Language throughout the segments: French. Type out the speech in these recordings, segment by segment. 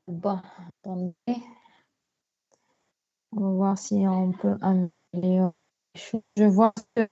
Bon, attendez. On va voir si on peut améliorer les choses. Je vois que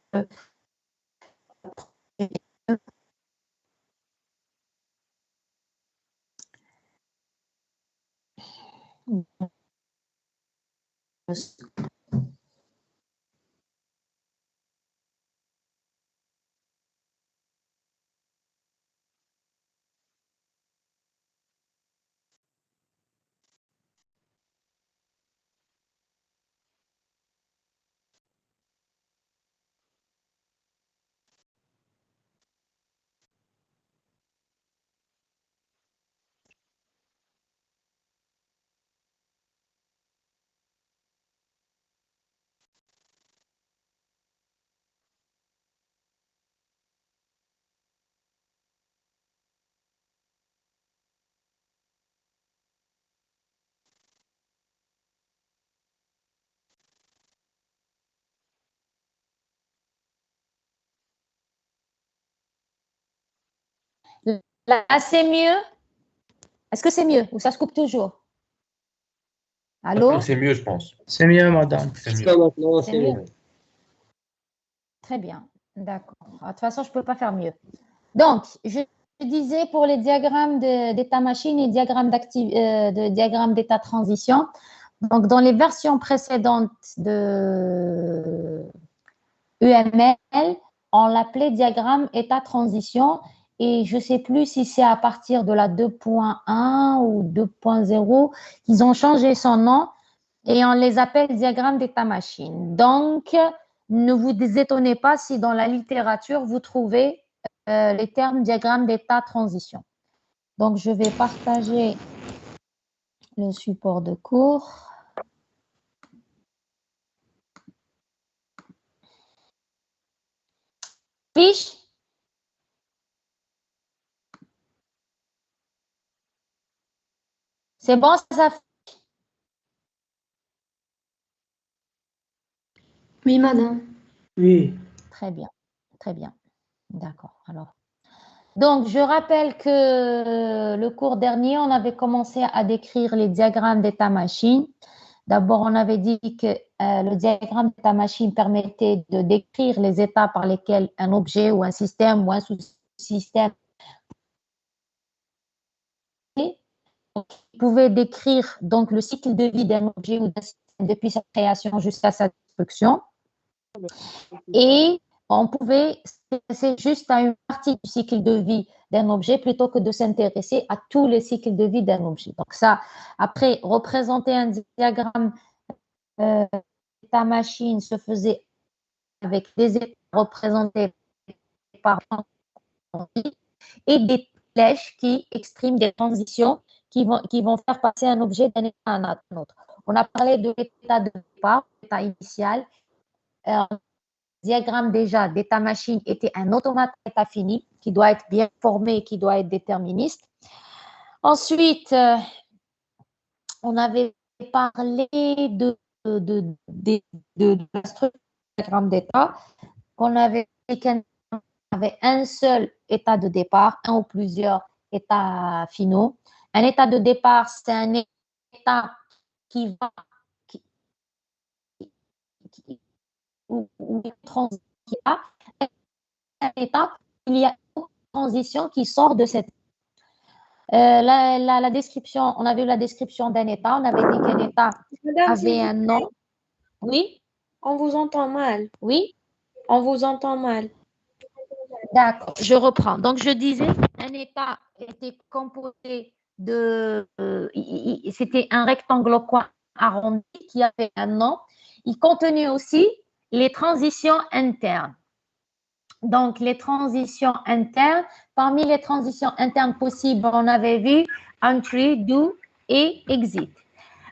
là, c'est mieux. Est-ce que c'est mieux ou ça se coupe toujours? Allô? C'est mieux, je pense. C'est mieux, madame. C'est mieux. Maintenant, C'est c'est mieux. mieux. Très bien. D'accord. De toute façon, je ne peux pas faire mieux. Donc, je disais pour les diagrammes d'état-machine et de diagrammes d'état-transition. Donc, dans les versions précédentes de UML, on l'appelait diagramme état-transition. Et je ne sais plus si c'est à partir de la 2.1 ou 2.0 qu'ils ont changé son nom et on les appelle diagrammes d'état-machine. Donc, ne vous étonnez pas si dans la littérature, vous trouvez les termes diagramme d'état-transition. Donc, je vais partager le support de cours. Fiche. C'est bon, ça? Oui, madame. Oui. Très bien, très bien. D'accord. Alors, donc, je rappelle que le cours dernier, on avait commencé à décrire les diagrammes d'état-machine. D'abord, on avait dit que le diagramme d'état-machine permettait de décrire les états par lesquels un objet ou un système ou un sous-système pouvait décrire donc le cycle de vie d'un objet ou d'un système depuis sa création jusqu'à sa destruction. Et on pouvait s'intéresser juste à une partie du cycle de vie d'un objet plutôt que de s'intéresser à tous les cycles de vie d'un objet. Donc ça, après, représenter un diagramme d'état-machine se faisait avec des états représentés par et des flèches qui expriment des transitions qui vont faire passer un objet d'un état à un autre. On a parlé de l'état de départ, l'état initial. Le diagramme déjà d'état-machine était un automate à état fini qui doit être bien formé, qui doit être déterministe. Ensuite, on avait parlé de la structure du diagramme d'état, qu'on avait un seul état de départ, un ou plusieurs états finaux. Un état de départ, c'est un état qui va, où il y a un état, il y a une transition qui sort de cette. La description, on avait eu la description d'un état, on avait dit qu'un état Madame, avait un nom. Oui, on vous entend mal. oui. On vous entend mal. D'accord, je reprends. Donc, je disais un état était composé de. C'était un rectangle coin arrondi qui avait un nom. Il contenait aussi les transitions internes. Donc, les transitions internes, parmi les transitions internes possibles, on avait vu entry, do et exit.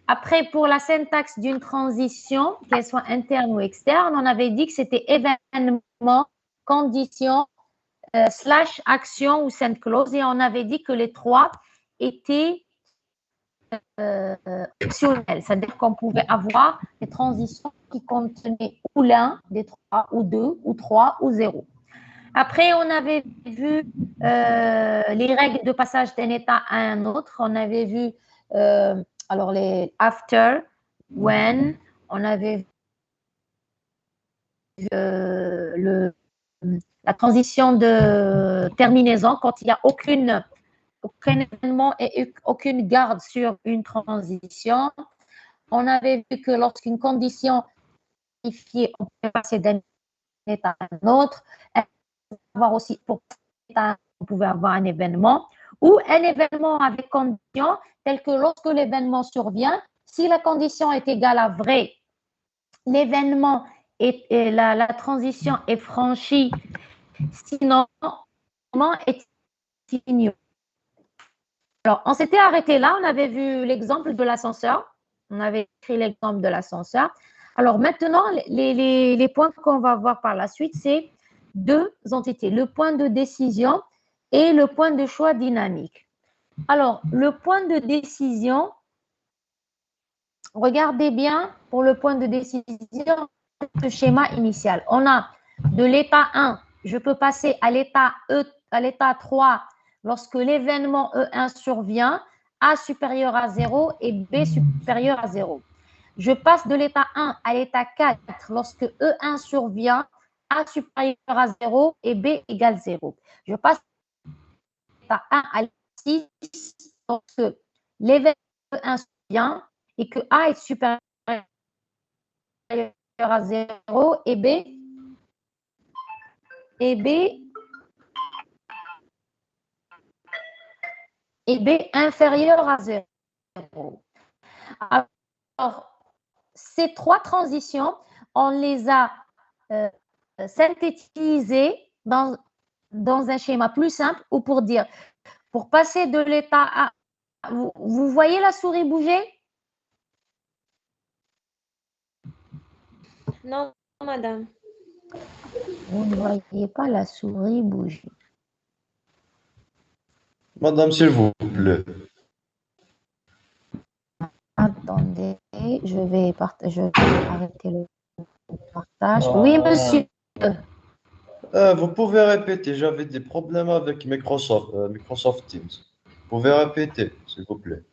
Après, pour la syntaxe d'une transition, qu'elle soit interne ou externe, on avait dit que c'était événement, condition, slash action ou send clause, et on avait dit que les trois étaient optionnels, c'est-à-dire qu'on pouvait avoir des transitions qui contenaient ou l'un des trois, ou deux, ou trois, ou zéro. Après, on avait vu les règles de passage d'un état à un autre. On avait vu alors les after, when, on avait vu la transition de terminaison quand il n'y a aucun événement et aucune garde sur une transition. On avait vu que lorsqu'une condition est vérifiée, on peut passer d'un état à un autre. Avoir aussi, pour on pouvait avoir un événement ou un événement avec condition, tel que lorsque l'événement survient, si la condition est égale à vrai, l'événement et la transition est franchie, sinon, est ignoré. Alors, on s'était arrêté là, on avait vu l'exemple de l'ascenseur, on avait écrit l'exemple de l'ascenseur. Alors maintenant, les points qu'on va voir par la suite, c'est deux entités, le point de décision et le point de choix dynamique. Alors, le point de décision, regardez bien pour le point de décision, ce schéma initial. On a de l'état 1, je peux passer à l'état E, à l'état 3 lorsque l'événement E1 survient, A supérieur à 0 et B supérieur à 0. Je passe de l'état 1 à l'état 4 lorsque E1 survient, A supérieur à 0 et B égale 0. Je passe de l'état 1 à l'état 6 lorsque l'événement E1 survient et que A est supérieur à 0 et B inférieur à 0. Alors, ces trois transitions, on les a synthétisées dans un schéma plus simple ou pour dire, pour passer de l'état A, vous voyez la souris bouger? Non, madame. Vous ne voyez pas la souris bouger. Madame, s'il vous plaît. Attendez, je vais arrêter le partage. Oui, monsieur. Vous pouvez répéter, j'avais des problèmes avec Microsoft Teams. Vous pouvez répéter, s'il vous plaît.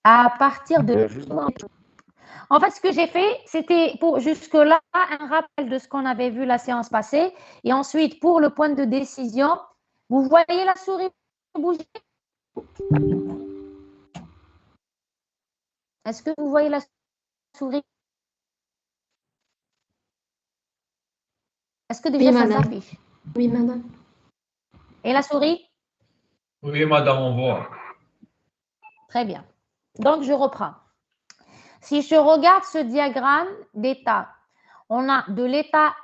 À partir de... En fait, ce que j'ai fait, c'était pour jusque-là un rappel de ce qu'on avait vu la séance passée. Et ensuite, pour le point de décision, vous voyez la souris bouger? Est-ce que vous voyez la souris? Est-ce que déjà ça s'affiche? Oui, madame. Et la souris? Oui, madame, on voit. Très bien. Donc, je reprends. Si je regarde ce diagramme d'état, on a de l'état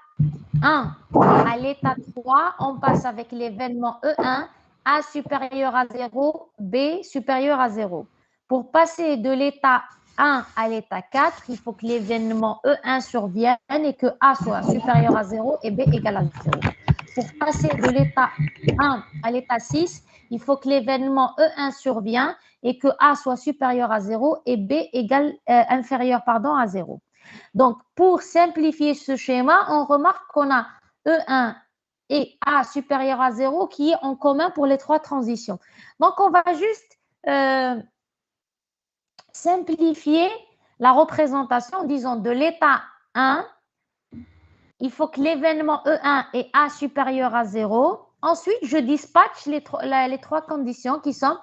1 à l'état 3, on passe avec l'événement E1, A supérieur à 0, B supérieur à 0. Pour passer de l'état 1 à l'état 4, il faut que l'événement E1 survienne et que A soit supérieur à 0 et B égale à 0. Pour passer de l'état 1 à l'état 6, il faut que l'événement E1 survienne et que A soit supérieur à 0 et B inférieur à 0. Donc, pour simplifier ce schéma, on remarque qu'on a E1 et A supérieur à 0 qui est en commun pour les trois transitions. Donc, on va juste simplifier la représentation en disant de l'état 1, il faut que l'événement E1 et A supérieur à 0. Ensuite, je dispatche les trois conditions qui sont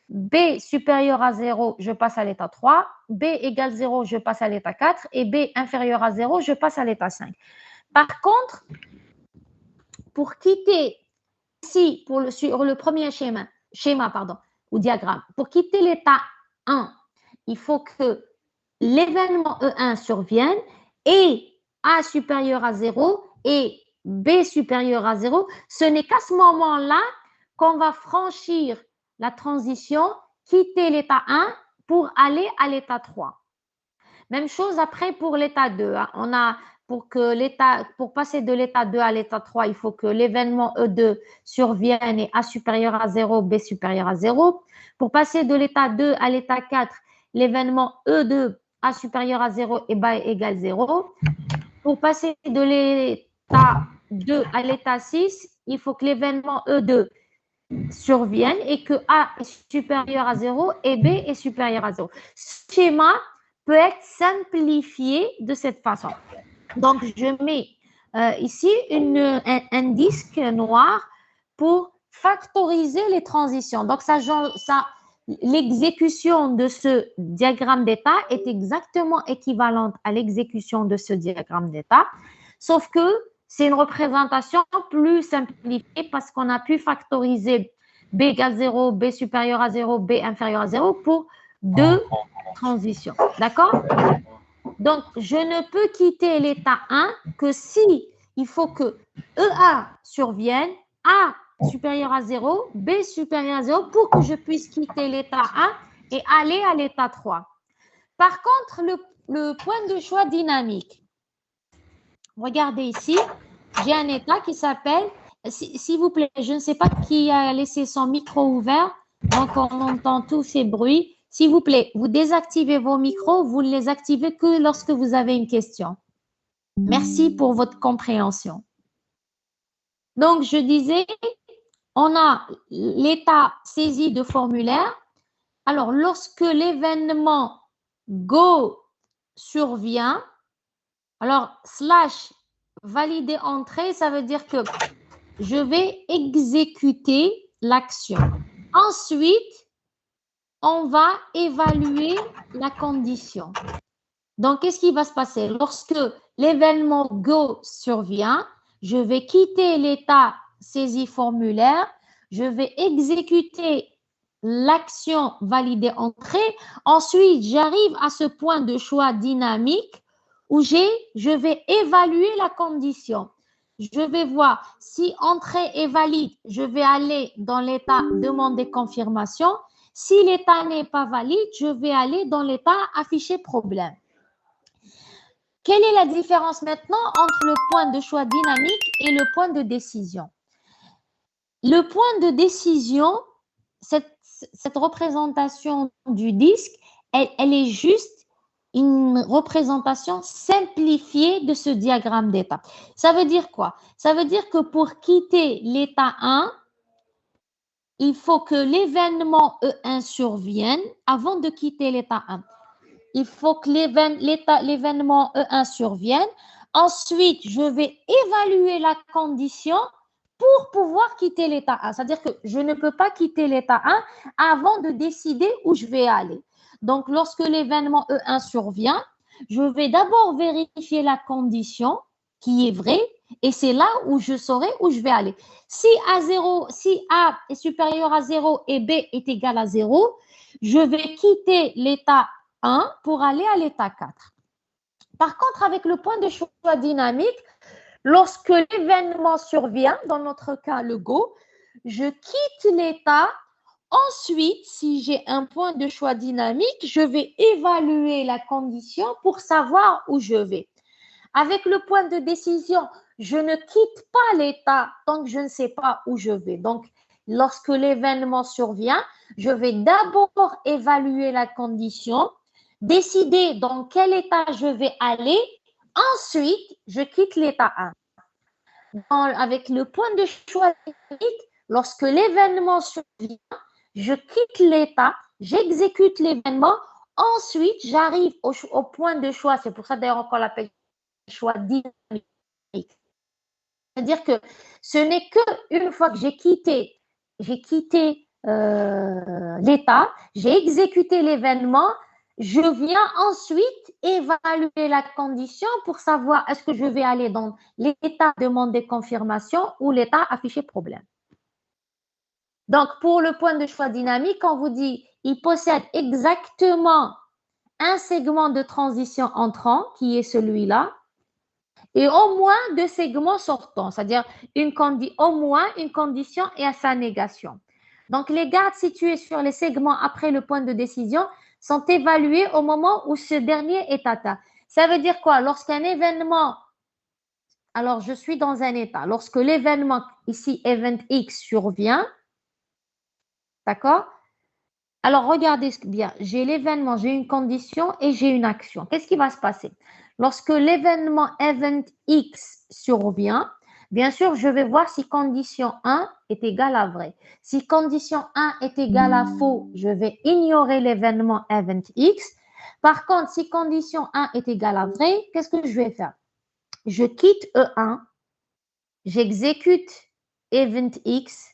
B supérieur à 0, je passe à l'état 3. B égale 0, je passe à l'état 4. Et B inférieur à 0, je passe à l'état 5. Par contre, pour quitter ici, sur le premier schéma ou diagramme, pour quitter l'état 1, il faut que l'événement E1 survienne et A supérieur à 0 et B supérieur à 0. Ce n'est qu'à ce moment-là qu'on va franchir la transition, quitter l'état 1 pour aller à l'état 3. Même chose après pour l'état 2. On a pour passer de l'état 2 à l'état 3, il faut que l'événement E2 survienne et A supérieur à 0, B supérieur à 0. Pour passer de l'état 2 à l'état 4, l'événement E2, A supérieur à 0 et B égale 0. Pour passer de l'état 2 à l'état 6, il faut que l'événement E2 survienne et que A est supérieur à 0 et B est supérieur à 0. Ce schéma peut être simplifié de cette façon. Donc, je mets ici un disque noir pour factoriser les transitions. Donc, l'exécution de ce diagramme d'état est exactement équivalente à l'exécution de ce diagramme d'état, sauf que c'est une représentation plus simplifiée parce qu'on a pu factoriser B égale 0, B supérieur à 0, B inférieur à 0 pour 2 transitions. D'accord? Donc, je ne peux quitter l'état 1 que si il faut que EA survienne, A supérieur à 0, B supérieur à 0 pour que je puisse quitter l'état 1 et aller à l'état 3. Par contre, le point de choix dynamique. Regardez ici, j'ai un état qui s'appelle, s'il vous plaît, je ne sais pas qui a laissé son micro ouvert, donc on entend tous ces bruits. S'il vous plaît, vous désactivez vos micros, vous ne les activez que lorsque vous avez une question. Merci pour votre compréhension. Donc, je disais, on a l'état saisi de formulaire. Alors, lorsque l'événement Go survient, alors, / valider entrée, ça veut dire que je vais exécuter l'action. Ensuite, on va évaluer la condition. Donc, qu'est-ce qui va se passer? Lorsque l'événement Go survient, je vais quitter l'état saisie formulaire, je vais exécuter l'action valider entrée. Ensuite, j'arrive à ce point de choix dynamique où je vais évaluer la condition. Je vais voir si entrée est valide, je vais aller dans l'état demander confirmation. Si l'état n'est pas valide, je vais aller dans l'état afficher problème. Quelle est la différence maintenant entre le point de choix dynamique et le point de décision? Le point de décision, cette représentation du disque, elle est juste une représentation simplifiée de ce diagramme d'état. Ça veut dire quoi? Ça veut dire que pour quitter l'état 1, il faut que l'événement E1 survienne avant de quitter l'état 1. Il faut que l'événement E1 survienne. Ensuite, je vais évaluer la condition pour pouvoir quitter l'état 1. C'est-à-dire que je ne peux pas quitter l'état 1 avant de décider où je vais aller. Donc, lorsque l'événement E1 survient, je vais d'abord vérifier la condition qui est vraie et c'est là où je saurai où je vais aller. Si A est supérieur à 0 et B est égal à 0, je vais quitter l'état 1 pour aller à l'état 4. Par contre, avec le point de choix dynamique, lorsque l'événement survient, dans notre cas le Go, je quitte l'état. Ensuite, si j'ai un point de choix dynamique, je vais évaluer la condition pour savoir où je vais. Avec le point de décision, je ne quitte pas l'état tant que je ne sais pas où je vais. Donc, lorsque l'événement survient, je vais d'abord évaluer la condition, décider dans quel état je vais aller. Ensuite, je quitte l'état 1. Avec le point de choix dynamique, lorsque l'événement survient, je quitte l'état, j'exécute l'événement, ensuite j'arrive au point de choix. C'est pour ça d'ailleurs qu'on l'appelle choix dynamique. C'est-à-dire que ce n'est qu'une fois que j'ai quitté l'état, j'ai exécuté l'événement, je viens ensuite évaluer la condition pour savoir est-ce que je vais aller dans l'état demander confirmation ou l'état afficher problème. Donc, pour le point de choix dynamique, on vous dit il possède exactement un segment de transition entrant qui est celui-là et au moins 2 segments sortants, c'est-à-dire au moins une condition et à sa négation. Donc, les gardes situés sur les segments après le point de décision sont évalués au moment où ce dernier est atteint. Ça veut dire quoi? Lorsqu'un événement, alors je suis dans un état, lorsque l'événement, ici event X survient, d'accord? Alors, regardez bien, j'ai l'événement, j'ai une condition et j'ai une action. Qu'est-ce qui va se passer? Lorsque l'événement event X survient, Bien sûr, je vais voir si condition 1 est égale à vrai. Si condition 1 est égale à faux, je vais ignorer l'événement event X. Par contre, si condition 1 est égale à vrai, qu'est-ce que je vais faire? Je quitte E1, j'exécute event X,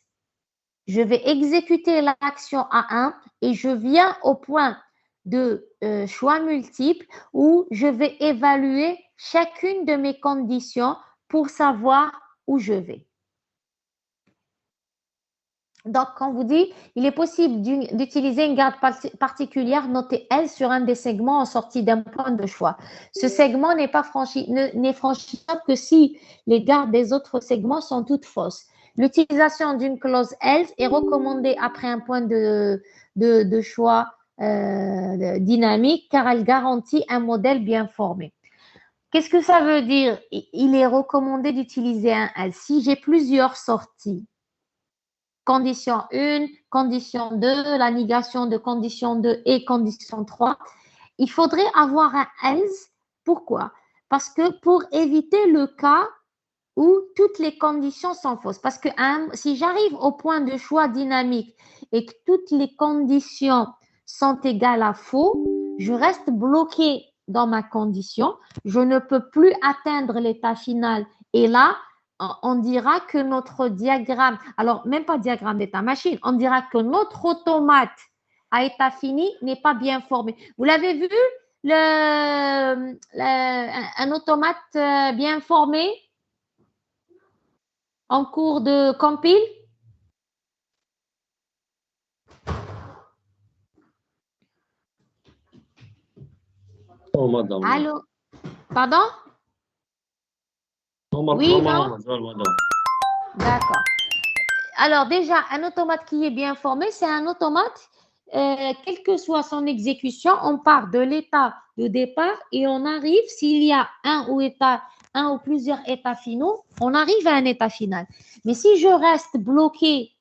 je vais exécuter l'action A1 et je viens au point de choix multiple où je vais évaluer chacune de mes conditions pour savoir où je vais. Donc, quand on vous dit, il est possible d'utiliser une garde particulière notée L sur un des segments en sortie d'un point de choix. Ce segment n'est franchissable que si les gardes des autres segments sont toutes fausses. L'utilisation d'une clause else est recommandée après un point de choix dynamique car elle garantit un modèle bien formé. Qu'est-ce que ça veut dire? Il est recommandé d'utiliser un else. Si j'ai plusieurs sorties, condition 1, condition 2, la négation de condition 2 et condition 3, il faudrait avoir un else. Pourquoi? Parce que pour éviter le cas où toutes les conditions sont fausses. Parce que si j'arrive au point de choix dynamique et que toutes les conditions sont égales à faux, je reste bloqué dans ma condition. Je ne peux plus atteindre l'état final. Et là, on dira que notre diagramme, alors même pas diagramme d'état machine, on dira que notre automate à état fini n'est pas bien formé. Vous l'avez vu, un automate bien formé en cours de compile? Non, madame. Allô? Pardon? Non, Oui, non, non? madame. D'accord. Alors déjà, un automate qui est bien formé, c'est un automate, quelle que soit son exécution, on part de l'état de départ et on arrive, s'il y a un ou plusieurs états finaux, on arrive à un état final. Mais si je reste bloqué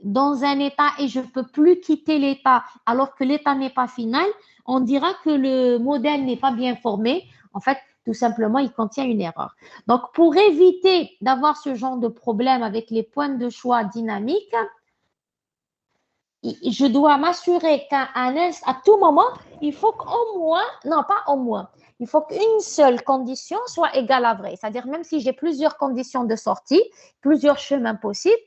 dans un état et je ne peux plus quitter l'état alors que l'état n'est pas final, on dira que le modèle n'est pas bien formé. En fait, tout simplement, il contient une erreur. Donc, pour éviter d'avoir ce genre de problème avec les points de choix dynamiques, je dois m'assurer qu'à tout moment, il faut qu'au moins, non pas au moins, il faut qu'une seule condition soit égale à vrai. C'est-à-dire, même si j'ai plusieurs conditions de sortie, plusieurs chemins possibles,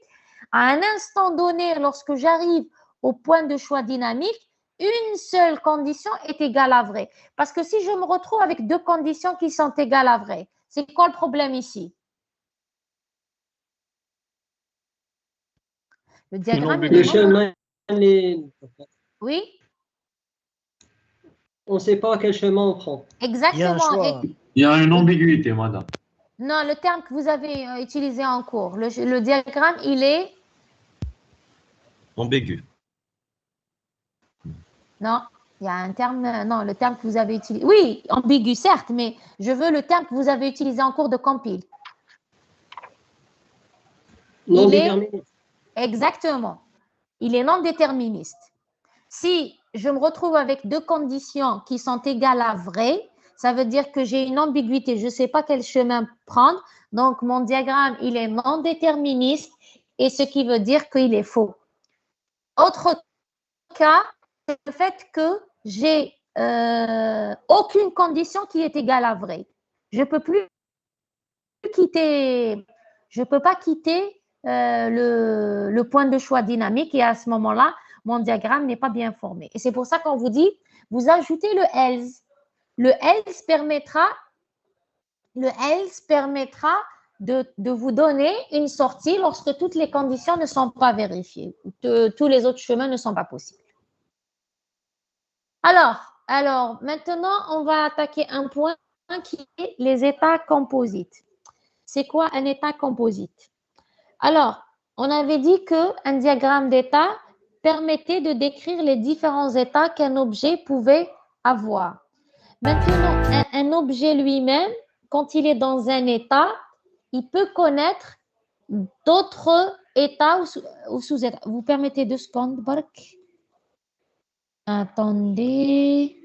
à un instant donné, lorsque j'arrive au point de choix dynamique, une seule condition est égale à vrai. Parce que si je me retrouve avec deux conditions qui sont égales à vrai, c'est quoi le problème ici? Le diagramme, il Le est non. chemin, Oui, on ne sait pas quel chemin on prend. exactement. Il y a une ambiguïté, madame. Non, le terme que vous avez utilisé en cours, le diagramme, il est… Ambigu. Non, il y a un terme, non, le terme que vous avez utilisé. Oui, ambigu, certes, mais je veux le terme que vous avez utilisé en cours de compile. Non Il est déterministe. exactement. Il est non déterministe. Si je me retrouve avec deux conditions qui sont égales à vrai, ça veut dire que j'ai une ambiguïté. Je ne sais pas quel chemin prendre. Donc, mon diagramme, il est non déterministe et ce qui veut dire qu'il est faux. Autre cas, c'est le fait que j'ai aucune condition qui est égale à vrai. Je ne peux plus quitter, je peux pas quitter le point de choix dynamique et à ce moment-là, mon diagramme n'est pas bien formé. Et c'est pour ça qu'on vous dit, vous ajoutez le else. Le else permettra de vous donner une sortie lorsque toutes les conditions ne sont pas vérifiées. Tous les autres chemins ne sont pas possibles. Alors, maintenant, on va attaquer un point qui est les états composites. C'est quoi un état composite? Alors, on avait dit qu'un diagramme d'état permettait de décrire les différents états qu'un objet pouvait avoir. Maintenant, un objet lui-même, quand il est dans un état, il peut connaître d'autres états ou sous-états. Vous permettez 2 secondes, Bark? Attendez.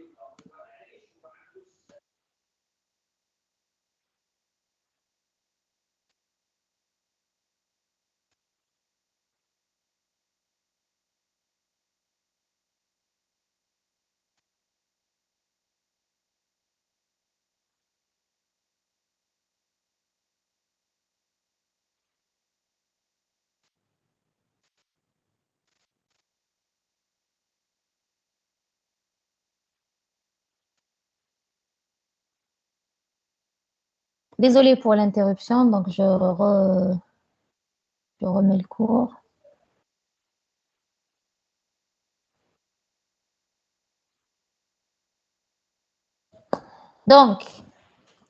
Désolée pour l'interruption, donc je remets le cours. Donc,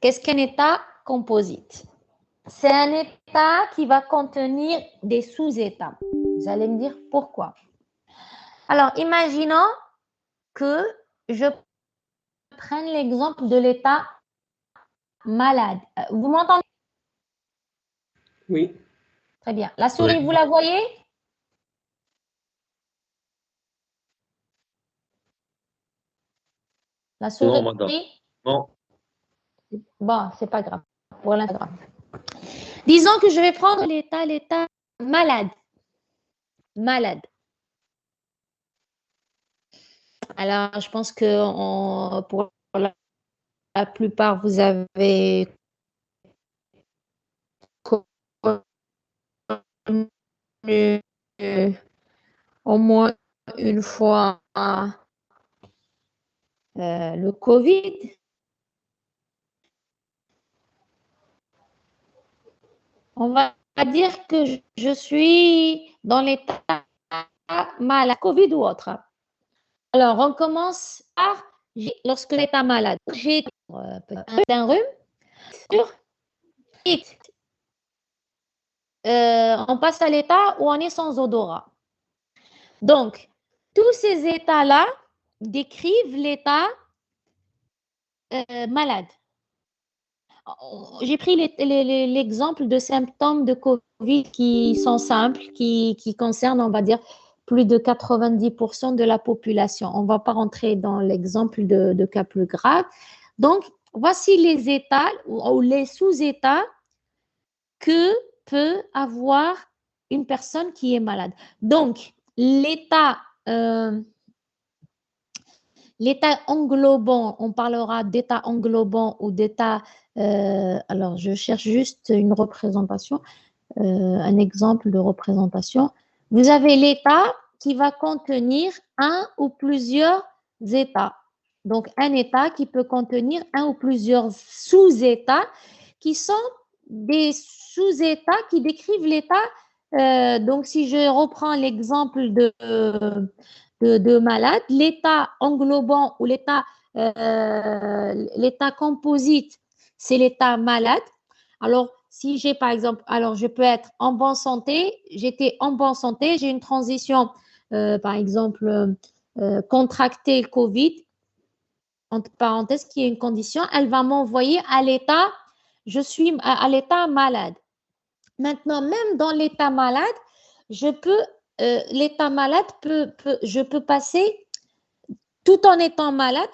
qu'est-ce qu'un état composite? C'est un état qui va contenir des sous-états. Vous allez me dire pourquoi. Alors, imaginons que je prenne l'exemple de l'état malade. Vous m'entendez? Oui. Très bien. La souris, vous la voyez? La souris? Non, madame. Non. Bon, c'est pas grave. Pour l'instant. Disons que je vais prendre l'état malade. Malade. Alors, je pense que pour la plupart, vous avez connu au moins une fois le Covid. On va dire que je suis dans l'état malade, Covid ou autre. Alors, on commence par lorsque l'état malade. J'ai un rhume, sur X. On passe à l'état où on est sans odorat. Donc, tous ces états-là décrivent l'état malade. J'ai pris l'exemple de symptômes de Covid qui sont simples, qui concernent, on va dire, plus de 90% de la population. On ne va pas rentrer dans l'exemple de cas plus graves. Donc, voici les états ou les sous-états que peut avoir une personne qui est malade. Donc, l'état englobant, on parlera d'état englobant ou d'état, alors je cherche juste une représentation, un exemple de représentation. Vous avez l'état qui va contenir un ou plusieurs états. Donc, un état qui peut contenir un ou plusieurs sous-états qui sont des sous-états qui décrivent l'état. Donc, si je reprends l'exemple de malade, l'état englobant ou l'état composite, c'est l'état malade. Alors, si j'ai par exemple, alors je peux être en bonne santé, j'étais en bonne santé, j'ai une transition, par exemple, contracter le Covid, entre parenthèses, qui est une condition, elle va m'envoyer à l'état, je suis à l'état malade. Maintenant, même dans l'état malade, l'état malade je peux passer, tout en étant malade,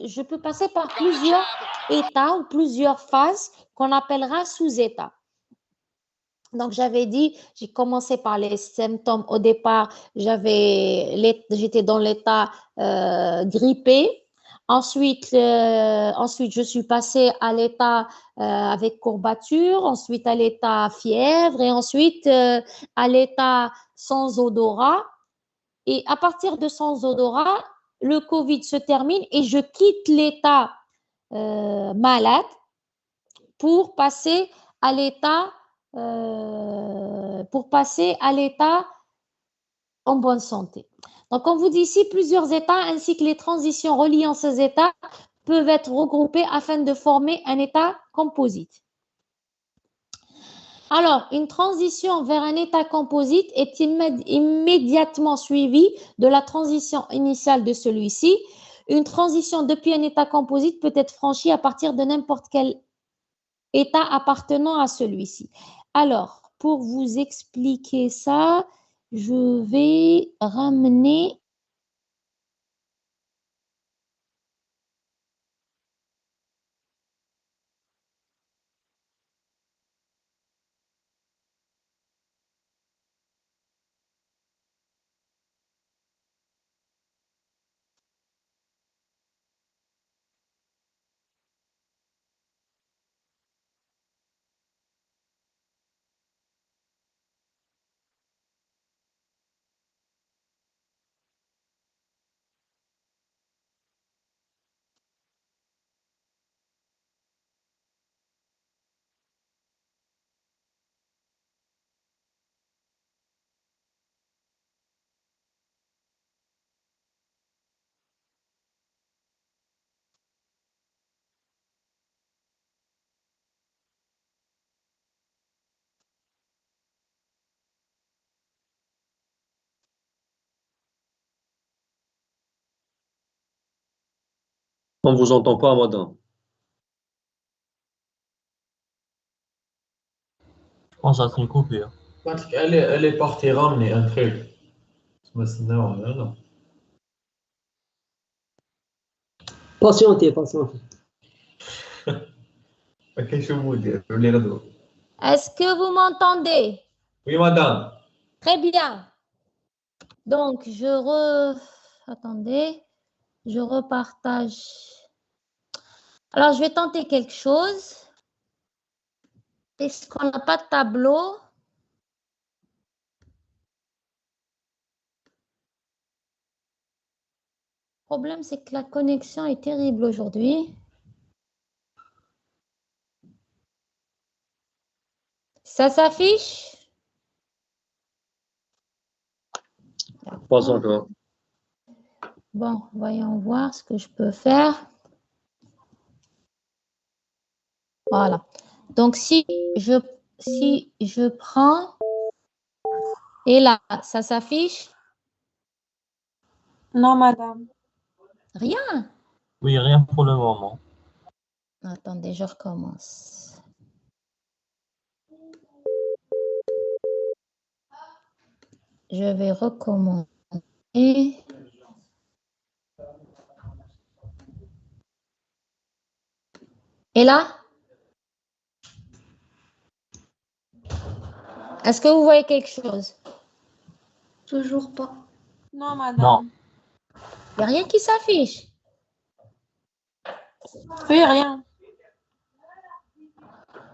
je peux passer par plusieurs états ou plusieurs phases qu'on appellera sous-états. Donc, j'avais dit, j'ai commencé par les symptômes. Au départ, j'étais dans l'état grippé. Ensuite, je suis passée à l'état avec courbature, ensuite à l'état fièvre et ensuite à l'état sans odorat. Et à partir de sans odorat, le Covid se termine et je quitte l'état malade pour passer à l'état en bonne santé. Donc, on vous dit ici, plusieurs états ainsi que les transitions reliant ces états peuvent être regroupés afin de former un état composite. Alors, une transition vers un état composite est immédiatement suivie de la transition initiale de celui-ci. Une transition depuis un état composite peut être franchie à partir de n'importe quel état appartenant à celui-ci. Alors, pour vous expliquer ça, je vais ramener On ne vous entend pas, madame. Je pense que ça serait coupé. Parce qu'elle est partie ramener un truc. بس non. Patientez, patientez. Qu'est-ce que vous dites? Je l'ai redoublé. Est-ce que vous m'entendez? Oui, madame. Très bien. Donc, attendez, je repartage. Alors, je vais tenter quelque chose. Est-ce qu'on n'a pas de tableau? Le problème, c'est que la connexion est terrible aujourd'hui. Ça s'affiche? Pas encore. Bon, voyons voir ce que je peux faire. Voilà. Donc, si je prends, et là, ça s'affiche? Non, madame. Rien. Oui, rien pour le moment. Attendez, je recommence. Je vais recommencer. Et là? Est-ce que vous voyez quelque chose? Toujours pas. Non, madame. Non. Il n'y a rien qui s'affiche. Oui, rien.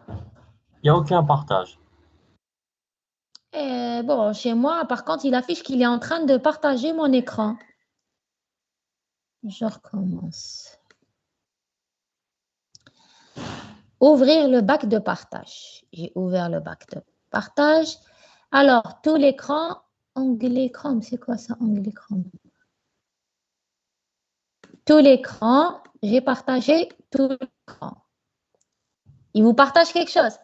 Il n'y a aucun partage. Bon, chez moi, par contre, il affiche qu'il est en train de partager mon écran. Je recommence. Ouvrir le bac de partage. J'ai ouvert le bac de partage. Alors, tout l'écran, onglet Chrome, c'est quoi ça, onglet Chrome? Tout l'écran, j'ai partagé tout l'écran. Il vous partage quelque chose?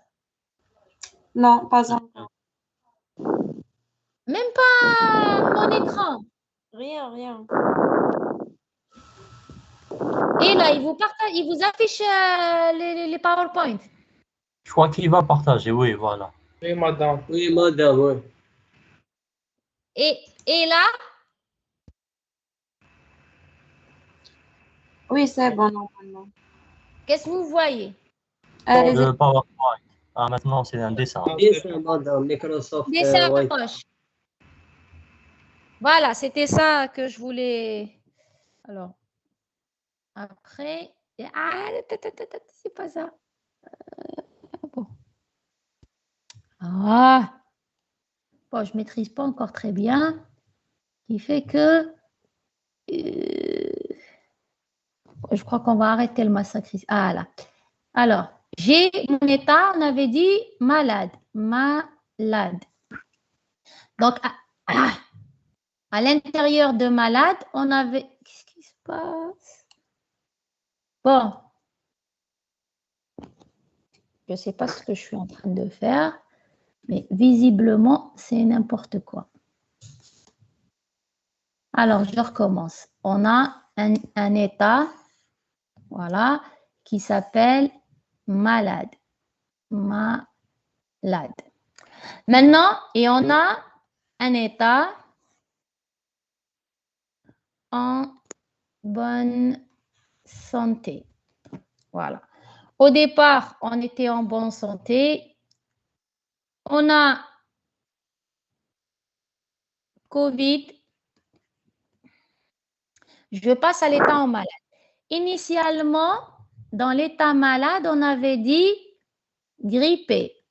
Non, pas encore. Même pas mon écran. Rien, rien. Et là, il vous affiche les PowerPoint. Je crois qu'il va partager, oui, voilà. Oui, madame, oui. Et là, Oui, c'est bon, normalement. qu'est-ce que vous voyez? Le PowerPoint. Ah, maintenant, c'est un dessin. Dessin, madame, Microsoft Dessin Word. proche. Voilà, c'était ça que je voulais. Alors, après. Ah, c'est pas ça. Bon. Ah. Bon, je ne maîtrise pas encore très bien. Ce qui fait que. Je crois qu'on va arrêter le massacre. Ah là. Alors, j'ai mon état, on avait dit malade. Malade. Donc, à l'intérieur de malade, on avait. Qu'est-ce qui se passe? Bon. Je ne sais pas ce que je suis en train de faire, mais visiblement, c'est n'importe quoi. Alors, je recommence. On a un état, voilà, qui s'appelle malade. Malade. Maintenant, et on a un état en bonne santé. Voilà. Au départ, on était en bonne santé. On a Covid. Je passe à l'état en malade. Initialement, dans l'état malade, on avait dit grippé.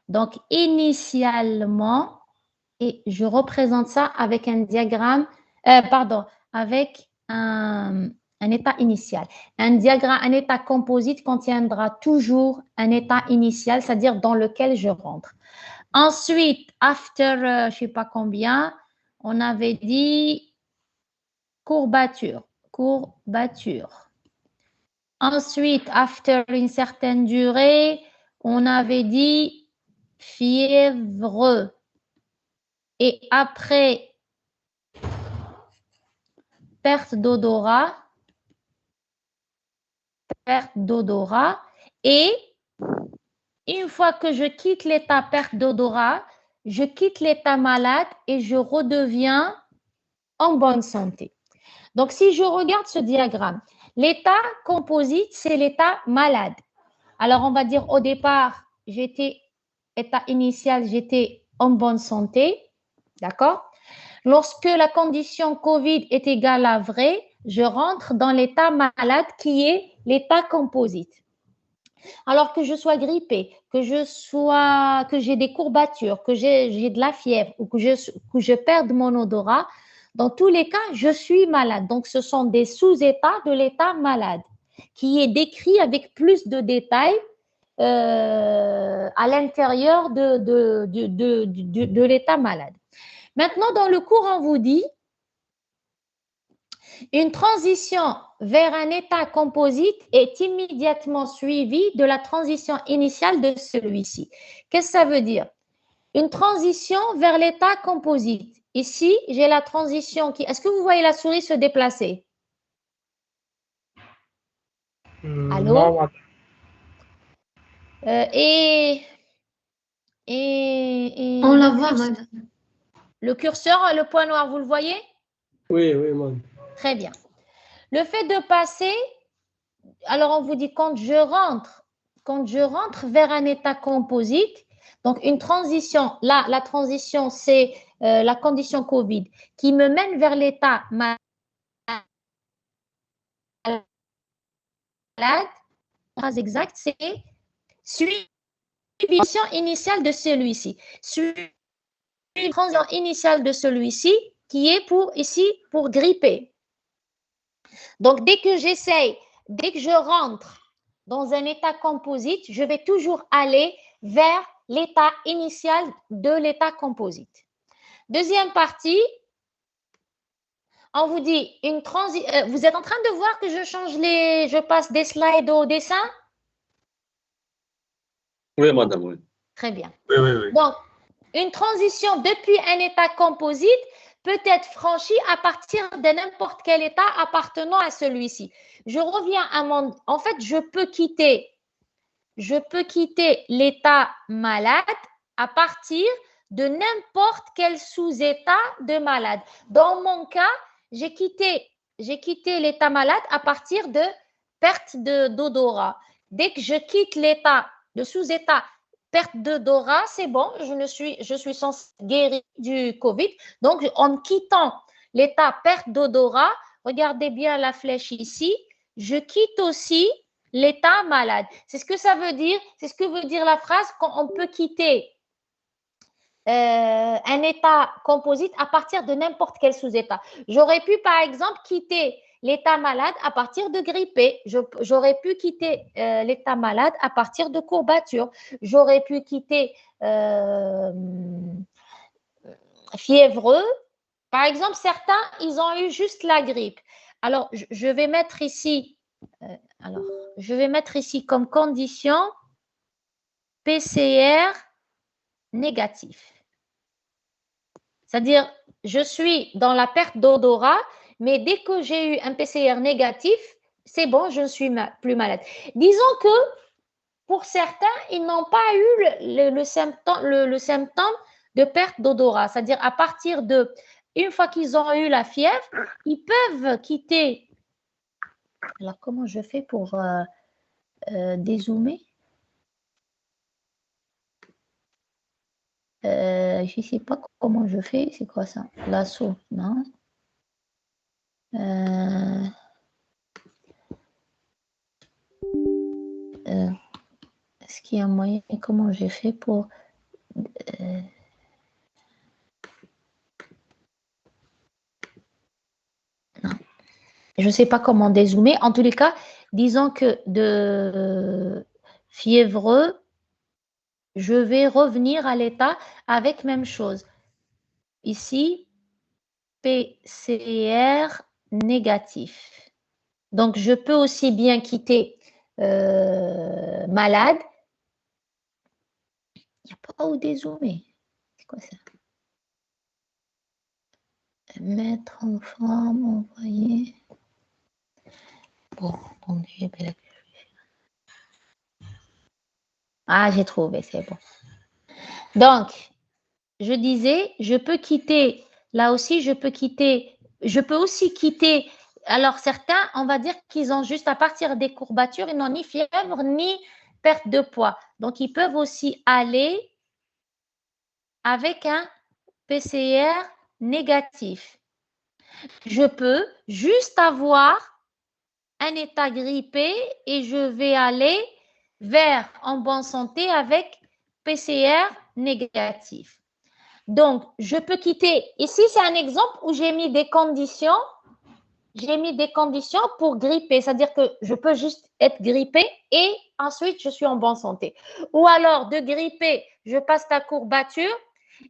Donc, initialement, et je représente ça avec un diagramme, avec un état initial. Un état composite contiendra toujours un état initial, c'est-à-dire dans lequel je rentre. Ensuite, after, je ne sais pas combien, on avait dit courbature. Ensuite, after une certaine durée, on avait dit fièvre. Et après perte d'odorat, et une fois que je quitte l'état perte d'odorat, je quitte l'état malade et je redeviens en bonne santé. Donc, si je regarde ce diagramme, l'état composite, c'est l'état malade. Alors, on va dire au départ, état initial, j'étais en bonne santé, d'accord? Lorsque la condition COVID est égale à vrai, je rentre dans l'état malade qui est l'état composite. Alors que je sois grippée, que j'ai des courbatures, que j'ai de la fièvre ou que je perde mon odorat, dans tous les cas, je suis malade. Donc, ce sont des sous-états de l'état malade qui est décrit avec plus de détails à l'intérieur de l'état malade. Maintenant, dans le cours, on vous dit une transition vers un état composite est immédiatement suivie de la transition initiale de celui-ci. Qu'est-ce que ça veut dire? Une transition vers l'état composite. Ici, j'ai la transition qui... Est-ce que vous voyez la souris se déplacer? Allô? Non, Et On la voit, madame. le curseur, le point noir, vous le voyez? Oui, oui, madame. Très bien. Le fait de passer, alors on vous dit quand je rentre vers un état composite, donc une transition, là, la transition, c'est la condition COVID qui me mène vers l'état malade, la phrase exacte, c'est suivie initiale de celui-ci. Suivie transition initiale de celui-ci qui est pour gripper. Donc, dès que je rentre dans un état composite, je vais toujours aller vers l'état initial de l'état composite. Deuxième partie, on vous dit une transition. Vous êtes en train de voir que je passe des slides au dessin? Oui, madame, oui. Très bien. Oui, oui, oui. Donc, une transition depuis un état composite peut être franchie à partir de n'importe quel état appartenant à celui-ci. Je reviens à mon... En fait, je peux quitter l'état malade à partir de n'importe quel sous-état de malade. Dans mon cas, j'ai quitté l'état malade à partir de perte d'odorat. Dès que je quitte l'état de sous-état perte d'odorat, c'est bon, je suis censée guérir du COVID. Donc, en quittant l'état perte d'odorat, regardez bien la flèche ici, je quitte aussi l'état malade. C'est ce que ça veut dire, c'est ce que veut dire la phrase quand on peut quitter un état composite à partir de n'importe quel sous-état. J'aurais pu, par exemple, quitter l'état malade à partir de grippé. J'aurais pu quitter l'état malade à partir de courbature. J'aurais pu quitter fiévreux. Par exemple, certains, ils ont eu juste la grippe. Alors, je vais mettre ici, comme condition PCR négatif. C'est-à-dire, je suis dans la perte d'odorat, mais dès que j'ai eu un PCR négatif, c'est bon, je ne suis plus malade. Disons que pour certains, ils n'ont pas eu le symptôme de perte d'odorat. C'est-à-dire, à partir de, une fois qu'ils ont eu la fièvre, ils peuvent quitter. Alors, comment je fais pour dézoomer? Je ne sais pas comment je fais. C'est quoi ça? L'assaut, non? Est-ce qu'il y a un moyen? Comment j'ai fait pour... non. Je ne sais pas comment dézoomer. En tous les cas, disons que de fiévreux, je vais revenir à l'état avec même chose. Ici, PCR négatif. Donc, je peux aussi bien quitter malade. Il n'y a pas où dézoomer. C'est quoi ça? Mettre en forme, envoyer. Bon, attendez, ah, j'ai trouvé, c'est bon. Donc, je disais, je peux quitter, là aussi, je peux aussi quitter. Alors, certains, on va dire qu'ils ont juste à partir des courbatures, ils n'ont ni fièvre, ni perte de poids. Donc, ils peuvent aussi aller avec un PCR négatif. Je peux juste avoir un état grippé et je vais aller vers en bonne santé avec PCR négatif. Donc, je peux quitter. Ici, c'est un exemple où j'ai mis des conditions. J'ai mis des conditions pour gripper, c'est-à-dire que je peux juste être grippé et ensuite je suis en bonne santé. Ou alors de gripper, je passe la courbature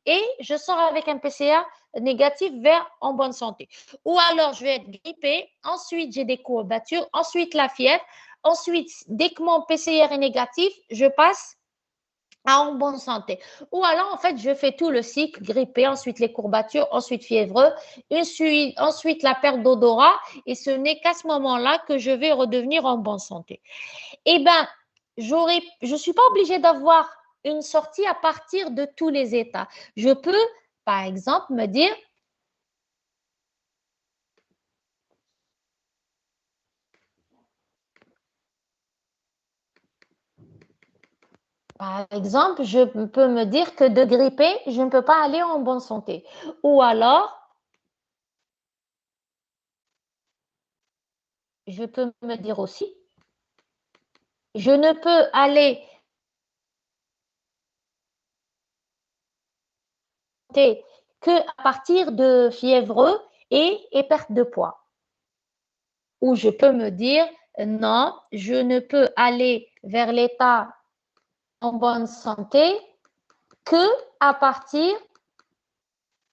et je sors avec un PCR négatif vers en bonne santé. Ou alors je vais être grippé, ensuite j'ai des courbatures, ensuite la fièvre, ensuite dès que mon PCR est négatif, je passe en bonne santé. Ou alors, en fait, je fais tout le cycle, grippé, ensuite les courbatures, ensuite fiévreux, ensuite la perte d'odorat, et ce n'est qu'à ce moment-là que je vais redevenir en bonne santé. Eh bien, je ne suis pas obligée d'avoir une sortie à partir de tous les états. Je peux, par exemple, me dire, par exemple, je peux me dire que de gripper, je ne peux pas aller en bonne santé. Ou alors, je peux me dire aussi, je ne peux aller que à partir de fièvreux et perte de poids. Ou je peux me dire, non, je ne peux aller vers l'état en bonne santé que à partir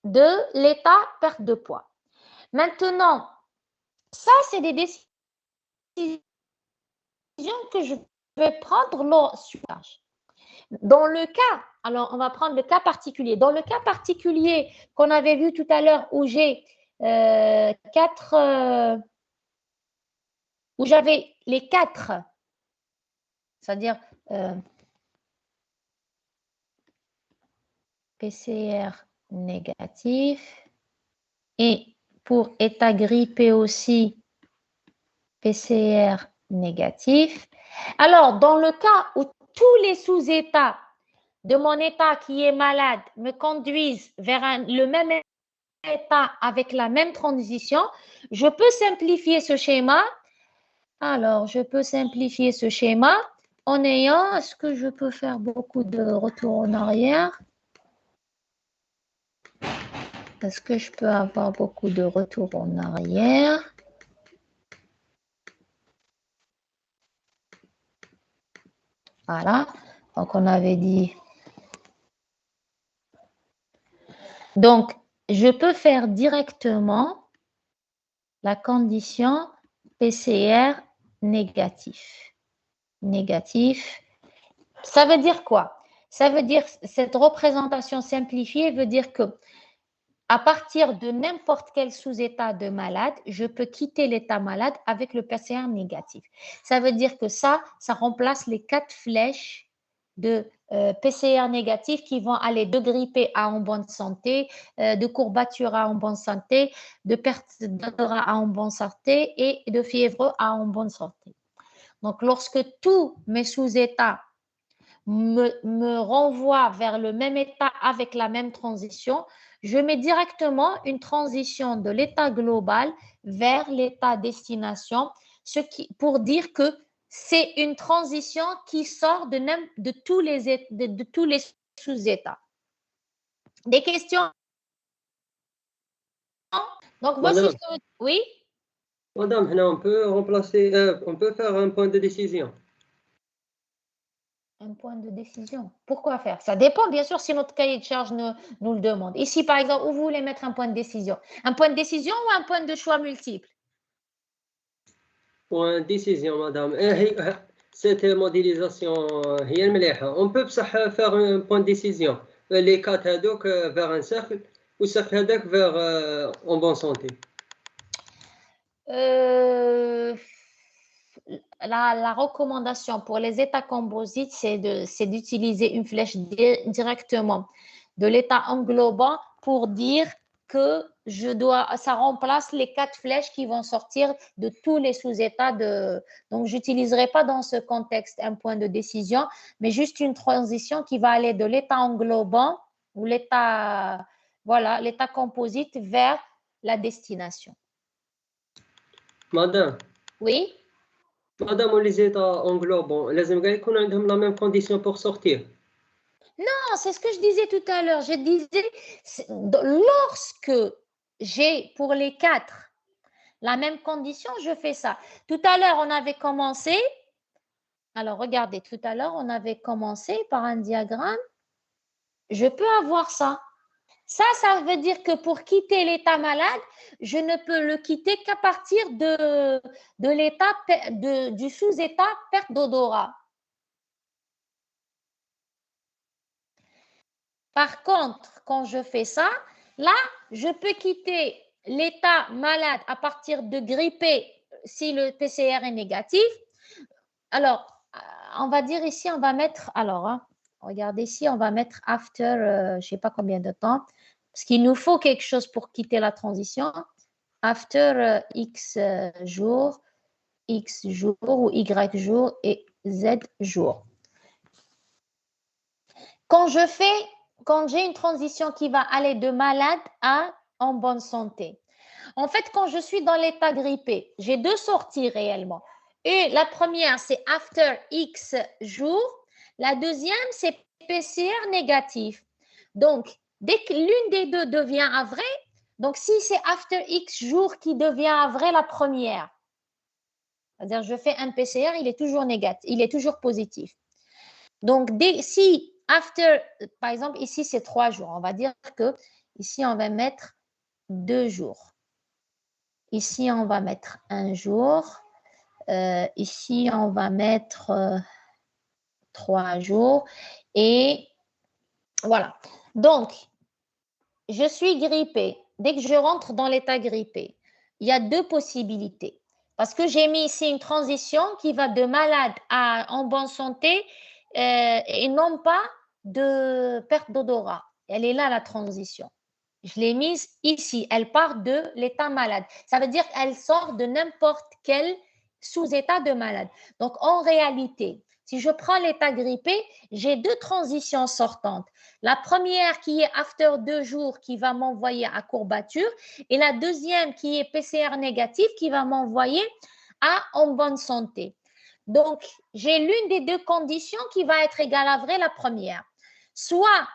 de l'état perte de poids. Maintenant, ça, c'est des décisions que je vais prendre lors du stage. Dans le cas, alors on va prendre le cas particulier. Dans le cas particulier qu'on avait vu tout à l'heure où j'ai où j'avais les 4, c'est-à-dire PCR négatif et pour état grippé aussi PCR négatif. Alors, dans le cas où tous les sous-états de mon état qui est malade me conduisent vers le même état avec la même transition, je peux simplifier ce schéma. Alors, je peux simplifier ce schéma en ayant, est-ce que je peux faire beaucoup de retours en arrière? Est-ce que je peux avoir beaucoup de retours en arrière? Voilà, donc on avait dit. Donc, je peux faire directement la condition PCR négatif. Négatif. Ça veut dire quoi? Ça veut dire, cette représentation simplifiée veut dire que à partir de n'importe quel sous-état de malade, je peux quitter l'état malade avec le PCR négatif. Ça veut dire que ça remplace les 4 flèches de PCR négatif qui vont aller de grippé à en bonne santé, de courbature à en bonne santé, de perte d'odorat à en bonne santé et de fièvre à en bonne santé. Donc, lorsque tous mes sous-états me renvoient vers le même état avec la même transition, je mets directement une transition de l'état global vers l'état destination, pour dire que c'est une transition qui sort de tous les sous-états. Des questions? Donc, voici Madame, ce que... Oui? Madame, on peut remplacer, on peut faire un point de décision. Un point de décision. Pourquoi faire? Ça dépend, bien sûr, si notre cahier de charge nous le demande. Ici, par exemple, où vous voulez mettre un point de décision? Un point de décision ou un point de choix multiple? Point de décision, madame. Cette modélisation, on peut faire un point de décision. Les 4 هذوك vers un cercle والساق هذاك vers en bonne santé. La recommandation pour les états composites, c'est d'utiliser une flèche directement de l'état englobant pour dire que ça remplace les 4 flèches qui vont sortir de tous les sous-états donc j'utiliserai pas dans ce contexte un point de décision, mais juste une transition qui va aller de l'état englobant ou l'état composite vers la destination. Madame. Oui. Madame, les états englobants, لازم يكون عندهم la même condition pour sortir. Non, c'est ce que je disais tout à l'heure. Je disais, lorsque j'ai pour les 4 la même condition, je fais ça. Tout à l'heure, on avait commencé. Alors, regardez, tout à l'heure, on avait commencé par un diagramme. Je peux avoir ça. Ça veut dire que pour quitter l'état malade, je ne peux le quitter qu'à partir du sous-état perte d'odorat. Par contre, quand je fais ça, là, je peux quitter l'état malade à partir de grippé si le PCR est négatif. Alors, on va dire ici, on va mettre, regardez ici, on va mettre after, je ne sais pas combien de temps, parce qu'il nous faut quelque chose pour quitter la transition. After X jours ou Y jours et Z jours. Quand j'ai une transition qui va aller de malade à en bonne santé. En fait, quand je suis dans l'état grippé, j'ai 2 sorties réellement. Et la première, c'est after X jours. La deuxième, c'est PCR négatif. Donc, dès que l'une des deux devient vraie, donc si c'est after X jours qui devient vraie la première, c'est-à-dire je fais un PCR, il est toujours négatif, il est toujours positif. Donc, si after, par exemple, ici c'est 3 jours, on va dire que ici on va mettre 2 jours. Ici on va mettre 1 jour. Ici on va mettre 3 jours. Et voilà. Donc, je suis grippée. Dès que je rentre dans l'état grippé, il y a 2 possibilités. Parce que j'ai mis ici une transition qui va de malade à en bonne santé et non pas de perte d'odorat. Elle est là, la transition. Je l'ai mise ici. Elle part de l'état malade. Ça veut dire qu'elle sort de n'importe quel sous-état de malade. Donc, en réalité, si je prends l'état grippé, j'ai 2 transitions sortantes. La première qui est after 2 jours qui va m'envoyer à courbature et la deuxième qui est PCR négatif qui va m'envoyer à en bonne santé. Donc, j'ai l'une des 2 conditions qui va être égale à vraie, la première. Soit,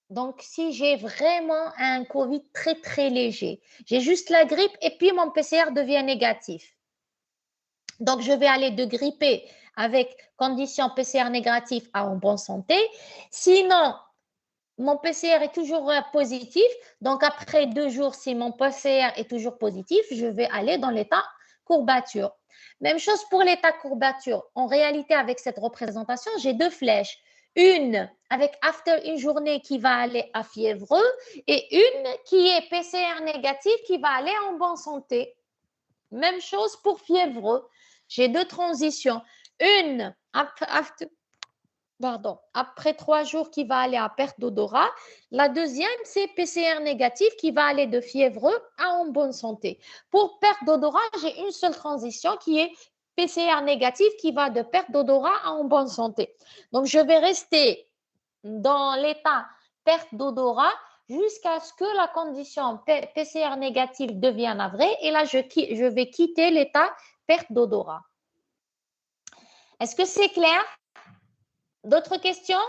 donc si j'ai vraiment un Covid très très léger, j'ai juste la grippe et puis mon PCR devient négatif. Donc, je vais aller de grippé avec condition PCR négatif à en bonne santé. Sinon, mon PCR est toujours positif. Donc, après 2 jours, si mon PCR est toujours positif, je vais aller dans l'état courbature. Même chose pour l'état courbature. En réalité, avec cette représentation, j'ai 2 flèches. Une avec after une journée qui va aller à fiévreux et une qui est PCR négative qui va aller en bonne santé. Même chose pour fiévreux. J'ai 2 transitions. Une après 3 jours qui va aller à perte d'odorat. La deuxième, c'est PCR négatif qui va aller de fiévreux à en bonne santé. Pour perte d'odorat, j'ai une seule transition qui est PCR négatif qui va de perte d'odorat à en bonne santé. Donc, je vais rester dans l'état perte d'odorat jusqu'à ce que la condition PCR négative devienne vraie et là, je vais quitter l'état perte d'odorat. Est-ce que c'est clair? D'autres questions?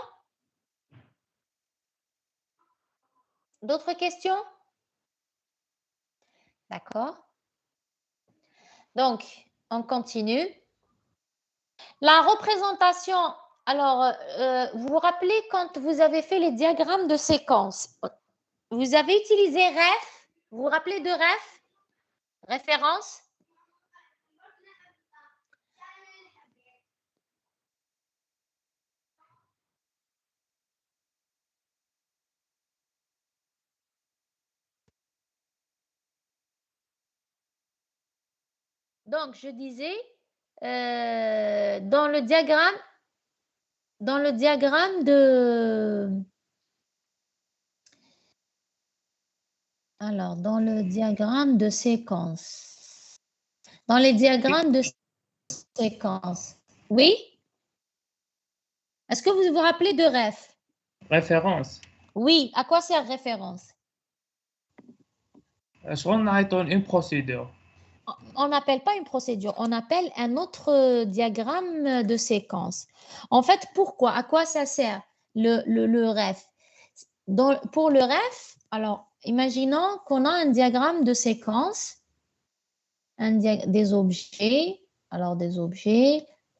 D'autres questions? D'accord. Donc, on continue. La représentation, alors, vous vous rappelez quand vous avez fait les diagrammes de séquence, vous avez utilisé REF, vous vous rappelez de REF? Référence? Donc, je disais, dans le diagramme de... Alors, dans le diagramme de séquence. Dans les diagrammes de séquence. Oui? Est-ce que vous vous rappelez de ref? Référence. Oui. À quoi sert référence? شغل نعيطون une procédure. On n'appelle pas une procédure, on appelle un autre diagramme de séquence. En fait, pourquoi? À quoi ça sert le ref? Pour le ref, alors, imaginons qu'on a un diagramme de séquence, des objets,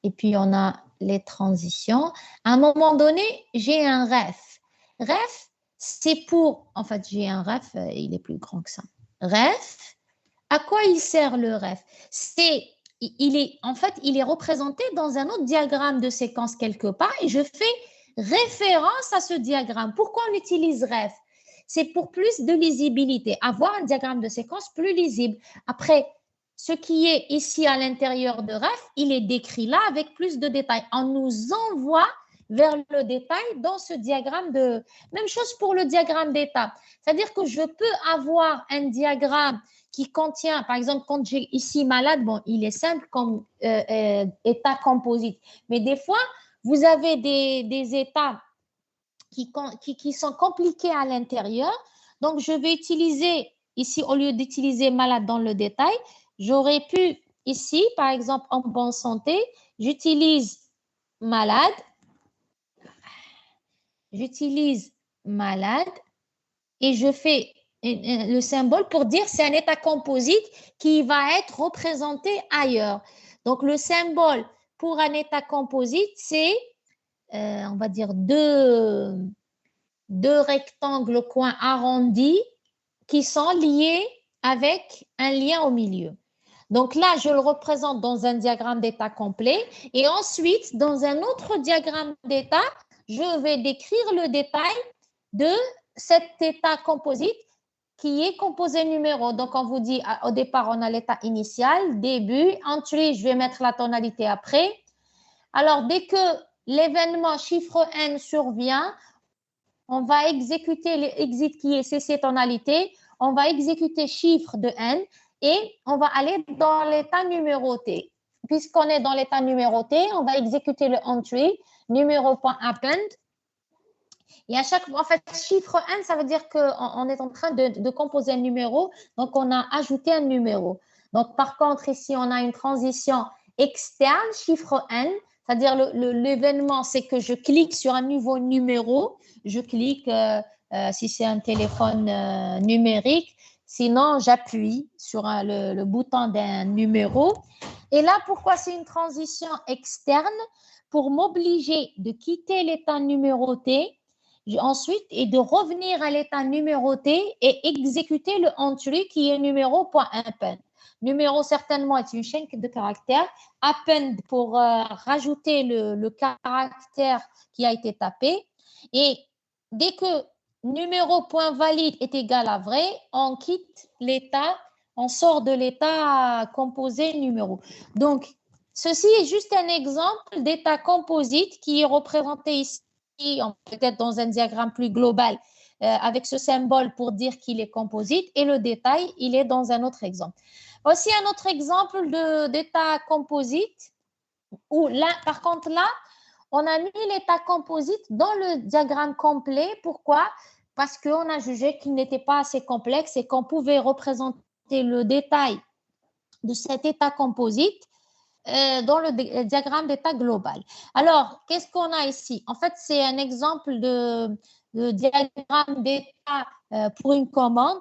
et puis on a les transitions. À un moment donné, j'ai un ref. Ref, c'est pour, en fait, j'ai un ref, il est plus grand que ça. Ref, à quoi il sert le ref? En fait, il est représenté dans un autre diagramme de séquence quelque part et je fais référence à ce diagramme. Pourquoi on utilise ref? C'est pour plus de lisibilité, avoir un diagramme de séquence plus lisible. Après, ce qui est ici à l'intérieur de ref, il est décrit là avec plus de détails. On nous envoie vers le détail dans ce diagramme de... Même chose pour le diagramme d'état. C'est-à-dire que je peux avoir un diagramme qui contient, par exemple, quand j'ai ici malade, bon, il est simple comme état composite. Mais des fois, vous avez des états qui sont compliqués à l'intérieur. Donc, je vais utiliser ici, au lieu d'utiliser malade dans le détail, j'aurais pu ici, par exemple, en bonne santé, j'utilise malade et je fais le symbole pour dire c'est un état composite qui va être représenté ailleurs. Donc, le symbole pour un état composite, c'est, on va dire, deux rectangles coins arrondis qui sont liés avec un lien au milieu. Donc là, je le représente dans un diagramme d'état complet et ensuite, dans un autre diagramme d'état, je vais décrire le détail de cet état composite qui est composé numéro. Donc, on vous dit, au départ, on a l'état initial, début, ensuite, je vais mettre la tonalité après. Alors, dès que l'événement chiffre n survient, on va exécuter l'exit qui est CC tonalité, on va exécuter chiffre de n et on va aller dans l'état numéroté. Puisqu'on est dans l'état numéroté, on va exécuter le entry, numéro.append. Et à chaque fois, en fait, chiffre n, ça veut dire qu'on est en train de composer un numéro, donc on a ajouté un numéro. Donc, par contre, ici, on a une transition externe, chiffre n, c'est-à-dire l'événement, c'est que je clique sur un nouveau numéro, je clique si c'est un téléphone numérique, sinon j'appuie sur le bouton d'un numéro. Et là, pourquoi c'est une transition externe? Pour m'obliger de quitter l'état numéroté, ensuite, et de revenir à l'état numéroté et exécuter le entry qui est numéro.append. Numéro, certainement, est une chaîne de caractères. Append pour rajouter le caractère qui a été tapé. Et dès que numéro.valide est égal à vrai, on quitte l'état, on sort de l'état composé numéro. Donc, ceci est juste un exemple d'état composite qui est représenté ici, peut-être dans un diagramme plus global, avec ce symbole pour dire qu'il est composite, et le détail, il est dans un autre exemple. Aussi, un autre exemple d'état composite, où là, par contre, là, on a mis l'état composite dans le diagramme complet. Pourquoi? Parce qu'on a jugé qu'il n'était pas assez complexe et qu'on pouvait représenter le détail de cet état composite dans le diagramme d'état global. Alors, qu'est-ce qu'on a ici? En fait, c'est un exemple de diagramme d'état pour une commande.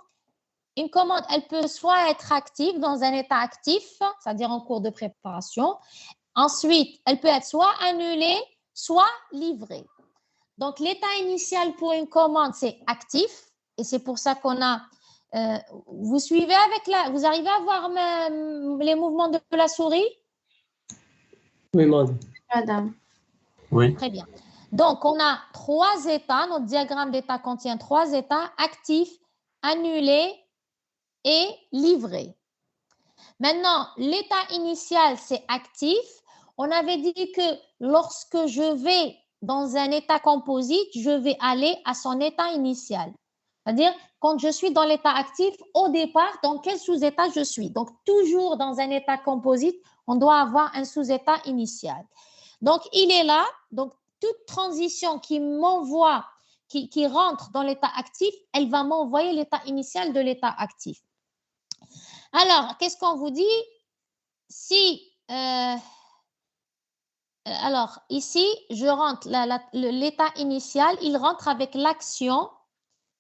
Une commande, elle peut soit être active dans un état actif, c'est-à-dire en cours de préparation. Ensuite, elle peut être soit annulée, soit livrée. Donc, l'état initial pour une commande, c'est actif. Et c'est pour ça qu'on a... vous suivez avec la... Vous arrivez à voir les mouvements de la souris? Oui, Madame. Oui. Très bien. Donc, on a 3 états. Notre diagramme d'état contient 3 états, actifs, annulés et livrés. Maintenant, l'état initial, c'est actif. On avait dit que lorsque je vais dans un état composite, je vais aller à son état initial. C'est-à-dire, quand je suis dans l'état actif, au départ, dans quel sous-état je suis? Donc, toujours dans un état composite, on doit avoir un sous-état initial. Donc, il est là. Donc, toute transition qui m'envoie, qui rentre dans l'état actif, elle va m'envoyer l'état initial de l'état actif. Alors, qu'est-ce qu'on vous dit? Si, alors, ici, je rentre l'état initial, il rentre avec l'action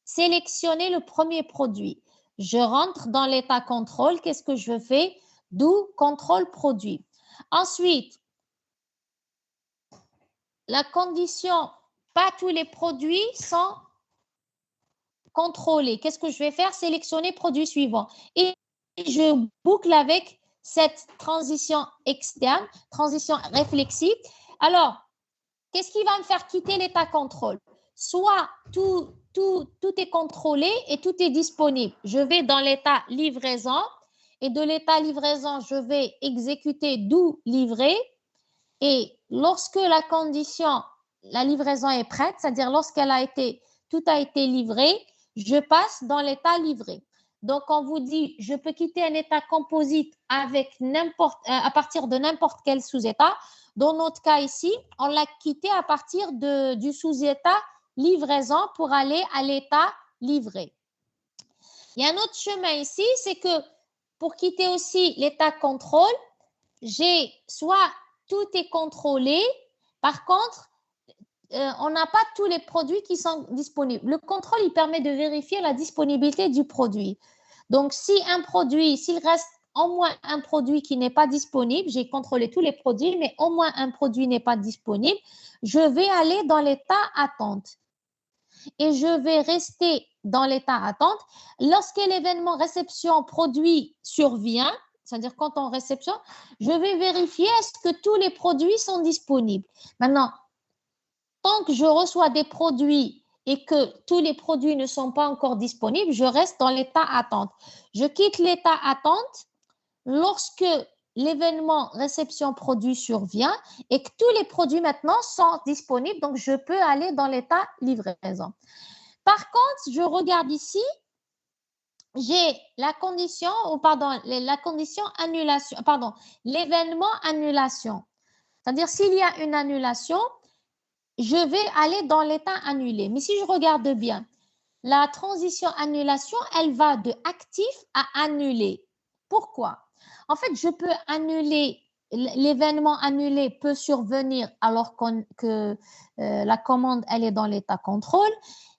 sélectionner le premier produit. Je rentre dans l'état contrôle. Qu'est-ce que je fais? D'où contrôle produit. Ensuite, la condition, pas tous les produits sont contrôlés. Qu'est-ce que je vais faire? Sélectionner produit suivant. Et je boucle avec cette transition externe, transition réflexive. Alors, qu'est-ce qui va me faire quitter l'état contrôle? Soit tout est contrôlé et tout est disponible. Je vais dans l'état livraison et de l'état livraison, je vais exécuter d'où livrer. Et lorsque la condition, la livraison est prête, c'est-à-dire tout a été livré, je passe dans l'état livré. Donc, on vous dit, je peux quitter un état composite à partir de n'importe quel sous-état. Dans notre cas ici, on l'a quitté à partir du sous-état livraison pour aller à l'état livré. Il y a un autre chemin ici, c'est que pour quitter aussi l'état contrôle, j'ai soit tout est contrôlé, par contre, on n'a pas tous les produits qui sont disponibles. Le contrôle, il permet de vérifier la disponibilité du produit. Donc, s'il reste au moins un produit qui n'est pas disponible, j'ai contrôlé tous les produits, mais au moins un produit n'est pas disponible, je vais aller dans l'état attente. Et je vais rester dans l'état attente. Lorsque l'événement réception produit survient, c'est-à-dire quand on réceptionne, je vais vérifier est-ce que tous les produits sont disponibles. Maintenant, tant que je reçois des produits et que tous les produits ne sont pas encore disponibles, je reste dans l'état attente. Je quitte l'état attente lorsque l'événement réception produit survient et que tous les produits maintenant sont disponibles, donc je peux aller dans l'état livraison. Par contre, je regarde ici, j'ai la condition annulation, l'événement annulation. C'est-à-dire, s'il y a une annulation, je vais aller dans l'état annulé. Mais si je regarde bien, la transition annulation, elle va de actif à annulé. Pourquoi? En fait, je peux annuler, l'événement annulé peut survenir alors que la commande, elle est dans l'état contrôle.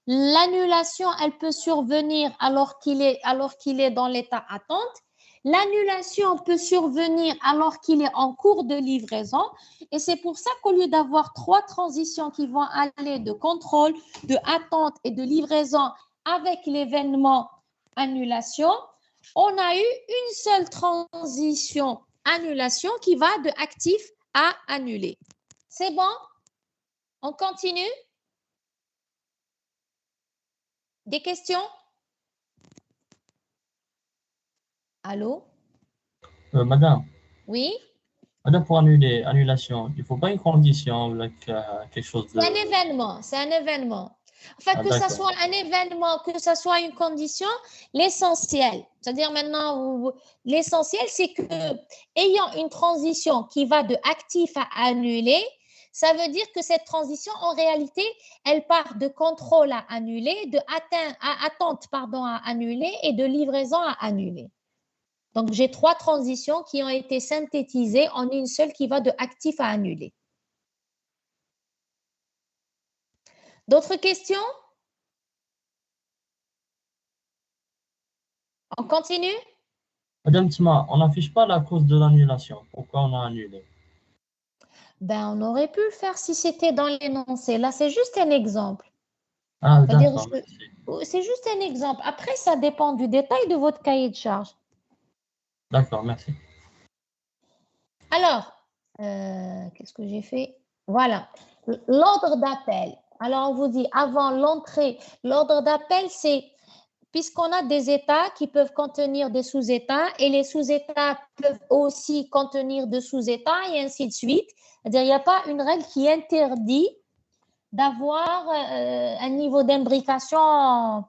L'annulation, elle peut survenir alors qu'il est dans l'état attente. L'annulation peut survenir alors qu'il est en cours de livraison. Et c'est pour ça qu'au lieu d'avoir 3 transitions qui vont aller de contrôle, de attente et de livraison avec l'événement annulation, on a eu une seule transition annulation qui va de actif à annulé. C'est bon? On continue? Des questions? Allô? Madame, Oui? madame, pour annuler, annulation, il ne faut pas une condition avec quelque chose de... C'est un événement, c'est un événement. Enfin, que ça soit un événement, que ça soit une condition, l'essentiel, c'est-à-dire maintenant, l'essentiel, c'est que ayant une transition qui va de actif à annulé, ça veut dire que cette transition, en réalité, elle part de contrôle à annuler, de attente à annuler et de livraison à annuler. Donc, j'ai 3 transitions qui ont été synthétisées en une seule qui va de actif à annulé. D'autres questions? On continue? Madame Tima, on n'affiche pas la cause de l'annulation. Pourquoi on a annulé? Ben, on aurait pu le faire si c'était dans l'énoncé. Là, c'est juste un exemple. Ah, d'accord. C'est juste un exemple. Après, ça dépend du détail de votre cahier de charge. D'accord, merci. Alors, qu'est-ce que j'ai fait? Voilà, l'ordre d'appel. Alors, on vous dit, avant l'entrée, l'ordre d'appel, c'est puisqu'on a des états qui peuvent contenir des sous-états et les sous-états peuvent aussi contenir des sous-états et ainsi de suite. C'est-à-dire, il n'y a pas une règle qui interdit d'avoir un niveau d'imbrication.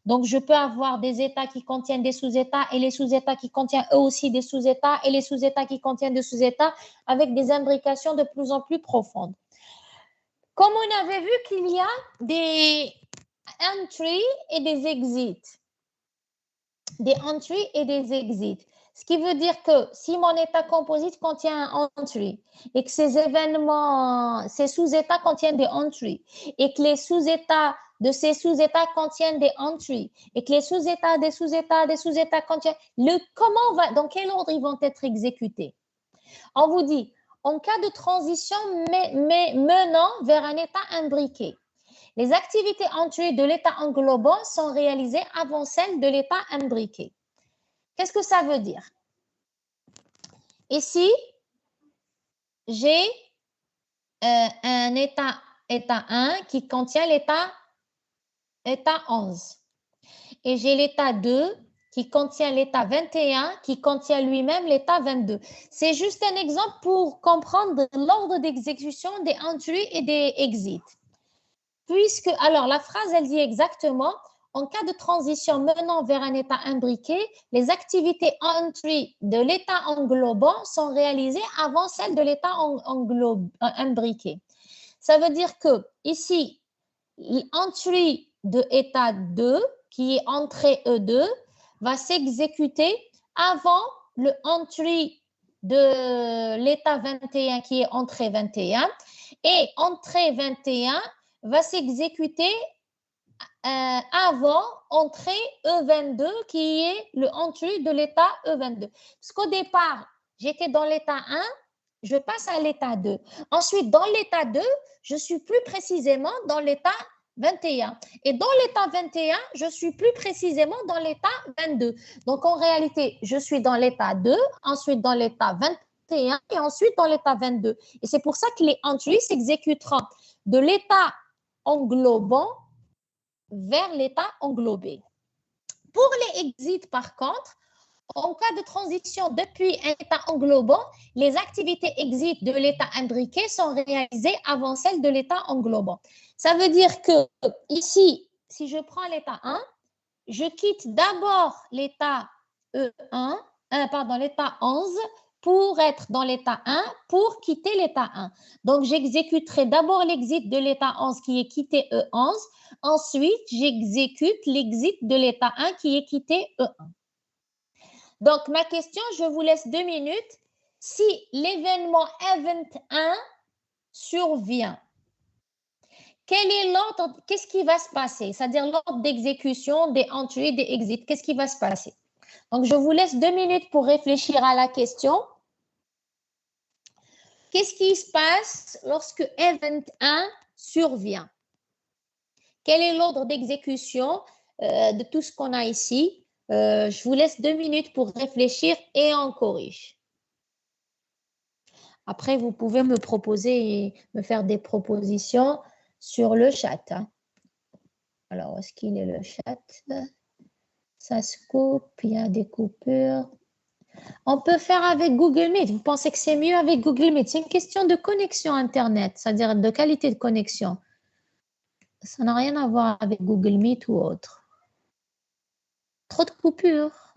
Donc, je peux avoir des états qui contiennent des sous-états et les sous-états qui contiennent eux aussi des sous-états et les sous-états qui contiennent des sous-états avec des imbrications de plus en plus profondes. Comme on avait vu qu'il y a des entries et des exits. Des entries et des exits. Ce qui veut dire que si mon état composite contient un entry et que ces événements, ces sous-états contiennent des entries et que les sous-états de ces sous-états contiennent des entries et que les sous-états des sous-états des sous-états contiennent dans quel ordre ils vont être exécutés? On vous dit, en cas de transition menant vers un état imbriqué, les activités entry de l'état englobant sont réalisées avant celles de l'état imbriqué. Qu'est-ce que ça veut dire? Ici, j'ai un état 1 qui contient l'état 11. Et j'ai l'état 2 qui contient l'état 21, qui contient lui-même l'état 22. C'est juste un exemple pour comprendre l'ordre d'exécution des entry et des exits. Alors, la phrase, elle dit exactement, en cas de transition menant vers un état imbriqué, les activités entry de l'état englobant sont réalisées avant celles de l'état imbriqué. Ça veut dire que ici, l'entry de état 2, qui est entrée E2, va s'exécuter avant le entry de l'état 21, qui est entrée 21, et entrée 21 va s'exécuter avant entrée E22 qui est le entry de l'état E22. Parce qu'au départ, j'étais dans l'état 1, je passe à l'état 2. Ensuite, dans l'état 2, je suis plus précisément dans l'état 21. Et dans l'état 21, je suis plus précisément dans l'état 22. Donc, en réalité, je suis dans l'état 2, ensuite dans l'état 21 et ensuite dans l'état 22. Et c'est pour ça que les entries s'exécuteront de l'état englobant vers l'état englobé. Pour les exits, par contre, en cas de transition depuis un état englobant, les activités exit de l'état imbriqué sont réalisées avant celles de l'état englobant. Ça veut dire que ici, si je prends l'état 1, je quitte d'abord l'état E1, l'état 11 pour être dans l'état 1 pour quitter l'état 1. Donc, j'exécuterai d'abord l'exit de l'état 11 qui est quitté E11. Ensuite, j'exécute l'exit de l'état 1 qui est quitté E1. Donc, ma question, je vous laisse 2 minutes. Si l'événement event 1 survient, quel est l'ordre? Qu'est-ce qui va se passer? C'est-à-dire l'ordre d'exécution des entries et des exits. Qu'est-ce qui va se passer? Donc, je vous laisse 2 minutes pour réfléchir à la question. Qu'est-ce qui se passe lorsque event 1 survient? Quel est l'ordre d'exécution de tout ce qu'on a ici? Je vous laisse 2 minutes pour réfléchir et on corrige. Après, vous pouvez me proposer, me faire des propositions sur le chat. Hein. Alors, où est-ce qu'il est le chat? Ça se coupe, il y a des coupures. On peut faire avec Google Meet. Vous pensez que c'est mieux avec Google Meet? C'est une question de connexion Internet, c'est-à-dire de qualité de connexion. Ça n'a rien à voir avec Google Meet ou autre. Trop de coupures.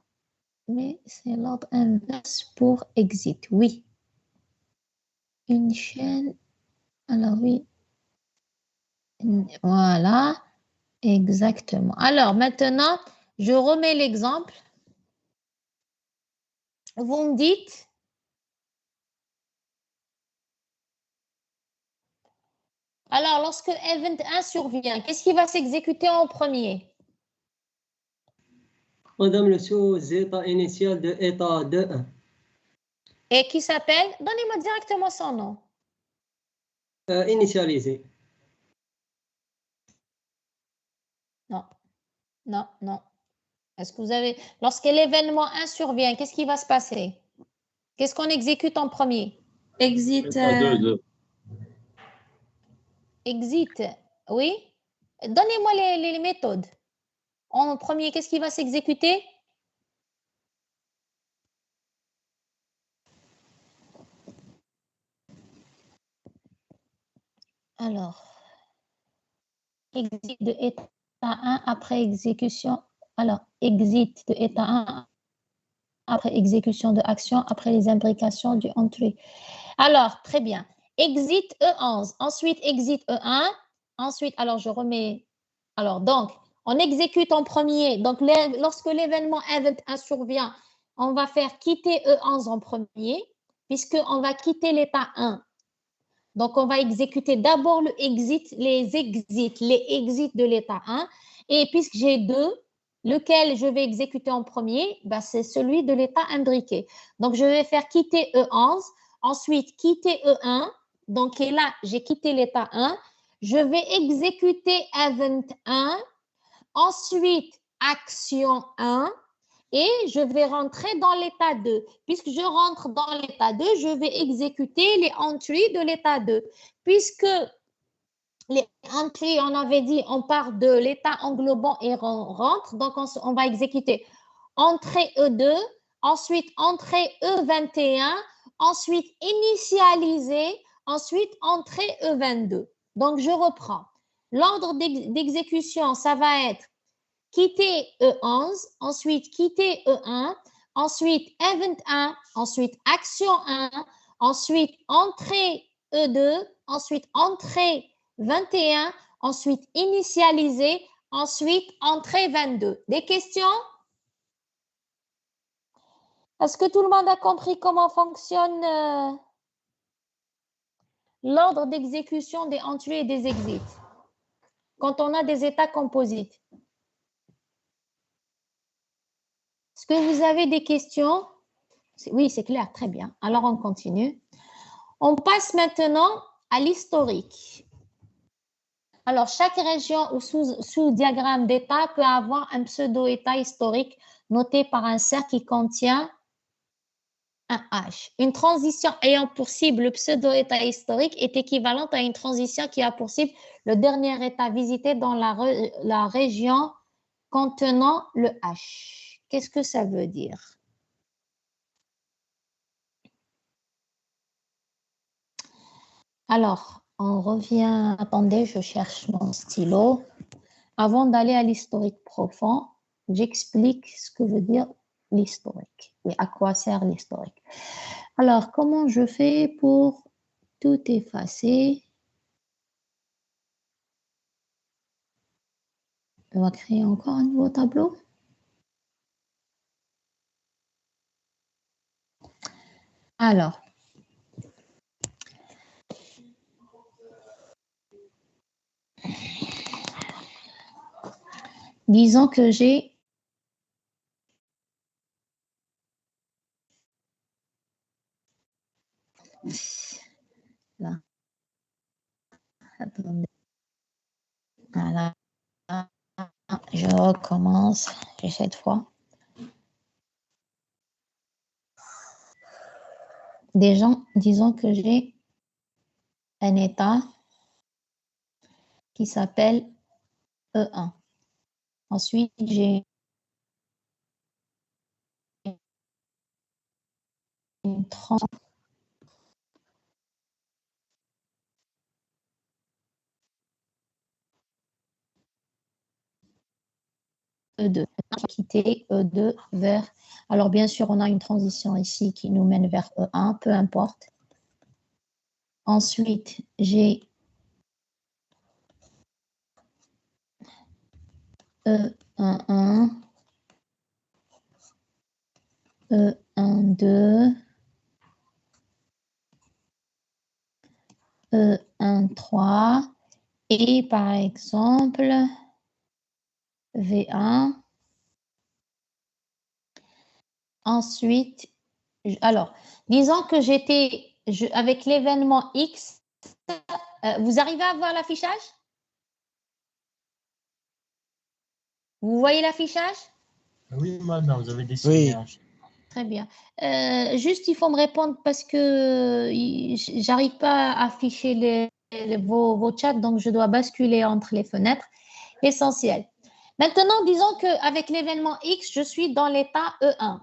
Mais c'est l'ordre inverse pour exit. Oui. Une chaîne. Alors oui. Voilà. Exactement. Alors maintenant, je remets l'exemple. Vous me dites. Alors, lorsque event 1 survient, qu'est-ce qui va s'exécuter en premier? Madame, le sous-état initial de état 2.1. Et qui s'appelle? Donnez-moi directement son nom. Initialisé. Non, non, non. Est-ce que vous avez... Lorsque l'événement 1 survient, qu'est-ce qui va se passer? Qu'est-ce qu'on exécute en premier? Exit. Exit, oui. Donnez-moi les méthodes. en premier, qu'est-ce qui va s'exécuter? Alors, exit de état 1 après exécution. Alors, exit de état 1 après exécution de action, après les imbrications du entry. Alors, très bien. Exit E11, ensuite exit E1, ensuite, alors je remets. Alors, donc, on exécute en premier. Donc, lorsque l'événement event 1 survient, on va faire quitter E11 en premier, puisqu'on va quitter l'état 1. Donc, on va exécuter d'abord les exits de l'état 1. Et puisque j'ai 2, lequel je vais exécuter en premier, ben, c'est celui de l'état imbriqué. Donc, je vais faire quitter E11, ensuite quitter E1. Donc, et là, j'ai quitté l'état 1. Je vais exécuter event 1, ensuite action 1. Et je vais rentrer dans l'état 2. Puisque je rentre dans l'état 2, je vais exécuter les entries de l'état 2. Puisque les entries, on avait dit, on part de l'état englobant et on rentre. Donc, on va exécuter entrée E2, ensuite entrée E21, ensuite initialiser, ensuite entrée E22. Donc, je reprends. L'ordre d'exécution, ça va être quitter E11, ensuite quitter E1, ensuite event 1, ensuite action 1, ensuite entrée E2, ensuite entrée 21, ensuite initialiser, ensuite entrée 22. Des questions? Est-ce que tout le monde a compris comment fonctionne l'ordre d'exécution des entrées et des exits quand on a des états composites? Est-ce que vous avez des questions? Oui, c'est clair, très bien. Alors, on continue. On passe maintenant à l'historique. Alors, chaque région ou sous-diagramme d'état peut avoir un pseudo-état historique noté par un cercle qui contient un H. Une transition ayant pour cible le pseudo-état historique est équivalente à une transition qui a pour cible le dernier état visité dans la région contenant le H. Qu'est-ce que ça veut dire? Alors, on revient. Attendez, je cherche mon stylo. Avant d'aller à l'historique profond, j'explique ce que veut dire l'historique et à quoi sert l'historique. Alors, comment je fais pour tout effacer? On va créer encore un nouveau tableau. Alors, disons que j'ai là. Attendez. Voilà. Je recommence cette fois. Disons que j'ai un état qui s'appelle E1. Ensuite, j'ai une transition E2. Quitter E2 vers... Alors, bien sûr, on a une transition ici qui nous mène vers E1, peu importe. Ensuite, j'ai E11, E12, E13 et par exemple V1. Ensuite, alors, disons que j'étais avec l'événement X. Vous arrivez à voir l'affichage? Vous voyez l'affichage? Oui, madame, vous avez décidé. Oui. Très bien. Juste, il faut me répondre parce que j'arrive pas à afficher vos chats, donc je dois basculer entre les fenêtres. Essentiel. Maintenant, disons qu'avec l'événement X, je suis dans l'état E1.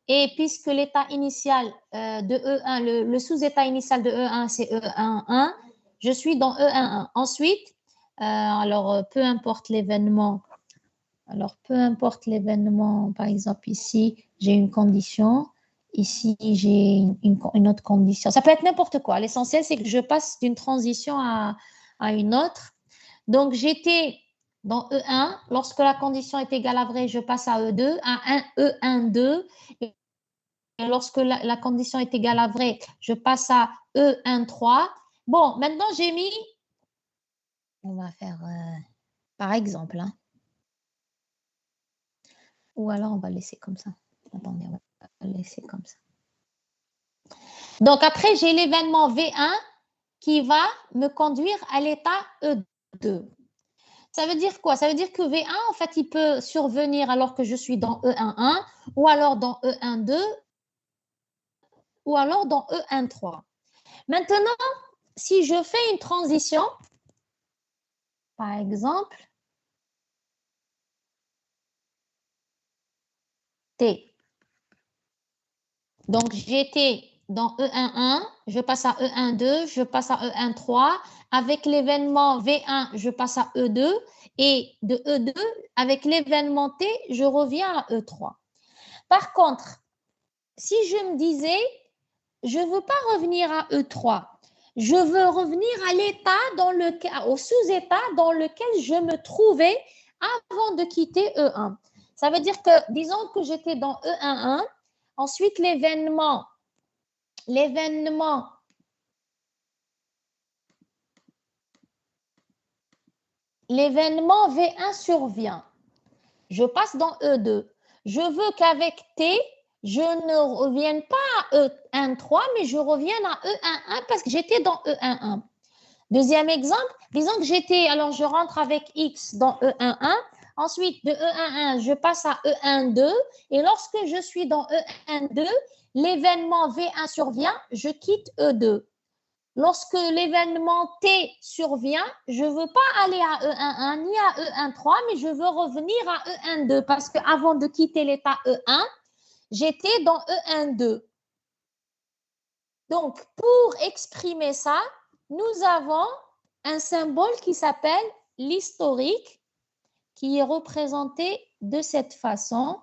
Et puisque l'état initial de E1, le sous-état initial de E1, c'est E11, je suis dans E11. Ensuite, alors peu importe l'événement. Alors, peu importe l'événement, par exemple, ici, j'ai une condition. Ici, j'ai une autre condition. Ça peut être n'importe quoi. L'essentiel, c'est que je passe d'une transition à une autre. Donc, j'étais dans E1. Lorsque la condition est égale à vrai, je passe à E2, à E12. Et lorsque la condition est égale à vrai, je passe à E13. Bon, maintenant, j'ai mis... On va faire, par exemple, hein. Ou alors, on va laisser comme ça. Attendez, on va laisser comme ça. Donc, après, j'ai l'événement V1 qui va me conduire à l'état E2. Ça veut dire quoi? Ça veut dire que V1, en fait, il peut survenir alors que je suis dans E11, ou alors dans E12, ou alors dans E13. Maintenant, si je fais une transition, par exemple, T. Donc, j'étais dans E11, je passe à E12, je passe à E13. Avec l'événement V1, je passe à E2. Et de E2, avec l'événement T, je reviens à E3. Par contre, si je me disais, je ne veux pas revenir à E3, je veux revenir à l'état au sous-état dans lequel je me trouvais avant de quitter E1. Ça veut dire que, disons que j'étais dans E11, ensuite l'événement V1 survient. Je passe dans E2. Je veux qu'avec T, je ne revienne pas à E13, mais je revienne à E11 parce que j'étais dans E11. Deuxième exemple, disons que alors je rentre avec X dans E11. Ensuite, de E11, je passe à E12. Et lorsque je suis dans E12, l'événement V1 survient, je quitte E2. Lorsque l'événement T survient, je ne veux pas aller à E11 ni à E13, mais je veux revenir à E12 parce qu'avant de quitter l'état E1, j'étais dans E12. Donc, pour exprimer ça, nous avons un symbole qui s'appelle l'historique, qui est représenté de cette façon,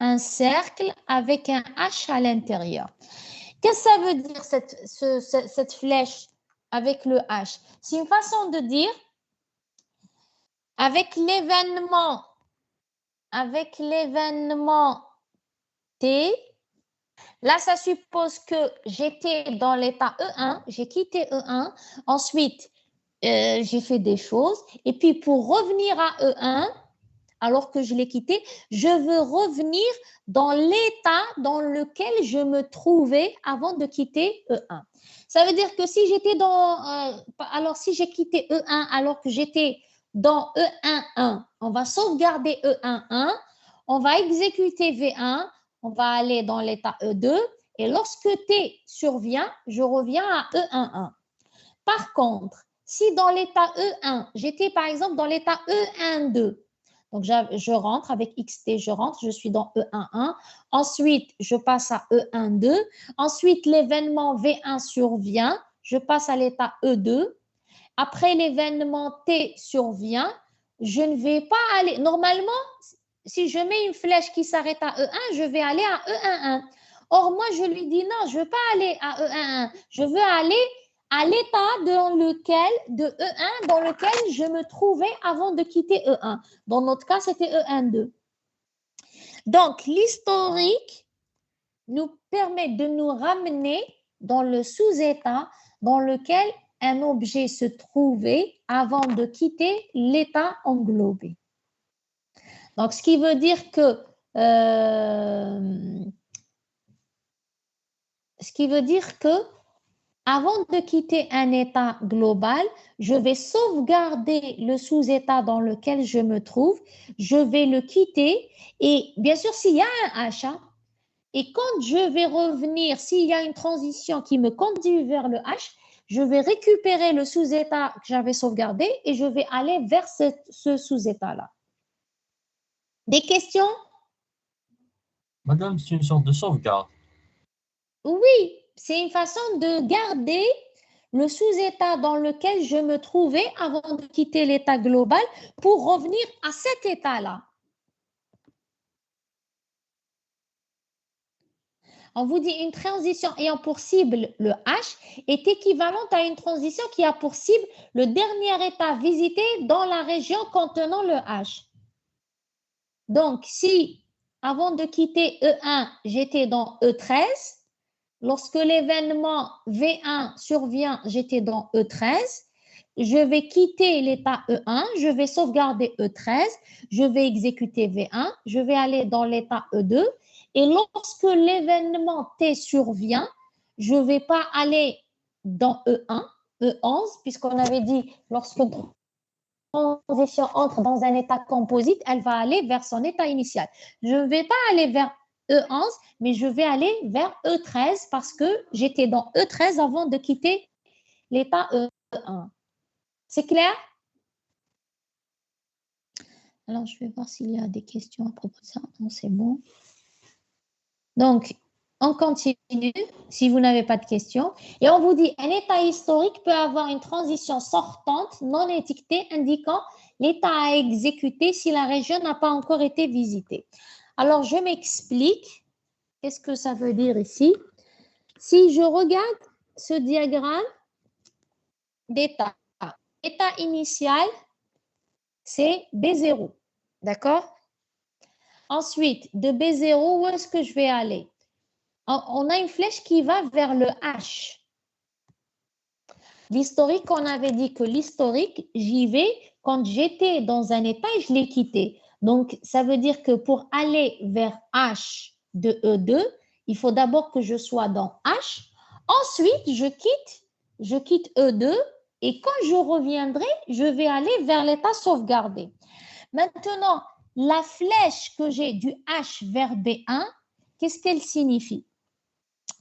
un cercle avec un H à l'intérieur. Qu'est-ce que ça veut dire cette flèche avec le H? C'est une façon de dire avec l'événement T, là ça suppose que j'étais dans l'état E1, j'ai quitté E1, ensuite j'ai fait des choses et puis pour revenir à E1, alors que je l'ai quitté, je veux revenir dans l'état dans lequel je me trouvais avant de quitter E1. Ça veut dire que si j'étais si j'ai quitté E1 alors que j'étais dans E11, on va sauvegarder E11, on va exécuter V1, on va aller dans l'état E2 et lorsque T survient, je reviens à E11. Par contre, si dans l'état E1, j'étais par exemple dans l'état E12, donc, je rentre avec XT, je suis dans E11. Ensuite, je passe à E12. Ensuite, l'événement V1 survient. Je passe à l'état E2. Après, l'événement T survient. Je ne vais pas aller... Normalement, si je mets une flèche qui s'arrête à E1, je vais aller à E11. Or, moi, je lui dis non, je ne veux pas aller à E11. Je veux aller à l'état de E1 dans lequel je me trouvais avant de quitter E1. Dans notre cas, c'était E12. Donc, l'historique nous permet de nous ramener dans le sous-état dans lequel un objet se trouvait avant de quitter l'état englobé. Donc, ce qui veut dire que avant de quitter un état global, je vais sauvegarder le sous-état dans lequel je me trouve, je vais le quitter et bien sûr s'il y a un H, et quand je vais revenir, s'il y a une transition qui me conduit vers le H, je vais récupérer le sous-état que j'avais sauvegardé et je vais aller vers ce sous-état-là. Des questions? Madame, c'est une sorte de sauvegarde. Oui, c'est une façon de garder le sous-état dans lequel je me trouvais avant de quitter l'état global pour revenir à cet état-là. On vous dit une transition ayant pour cible le H est équivalente à une transition qui a pour cible le dernier état visité dans la région contenant le H. Donc, si avant de quitter E1, j'étais dans E13, lorsque l'événement V1 survient, j'étais dans E13, je vais quitter l'état E1, je vais sauvegarder E13, je vais exécuter V1, je vais aller dans l'état E2, et lorsque l'événement T survient, je ne vais pas aller dans E1, E11, puisqu'on avait dit lorsque transition entre dans un état composite, elle va aller vers son état initial. Je ne vais pas aller vers E11, mais je vais aller vers E13 parce que j'étais dans E13 avant de quitter l'état E1. C'est clair? Alors, je vais voir s'il y a des questions à propos de ça. Non, c'est bon. Donc, on continue si vous n'avez pas de questions. Et on vous dit, un état historique peut avoir une transition sortante non étiquetée indiquant l'état à exécuter si la région n'a pas encore été visitée. Alors, je m'explique. Qu'est-ce que ça veut dire ici? Si je regarde ce diagramme d'état, l'état initial, c'est B0. D'accord? Ensuite, de B0, où est-ce que je vais aller? On a une flèche qui va vers le H. L'historique, on avait dit que l'historique, j'y vais quand j'étais dans un état et je l'ai quitté. Donc, ça veut dire que pour aller vers H de E2, il faut d'abord que je sois dans H. Ensuite, je quitte E2 et quand je reviendrai, je vais aller vers l'état sauvegardé. Maintenant, la flèche que j'ai du H vers B1, qu'est-ce qu'elle signifie?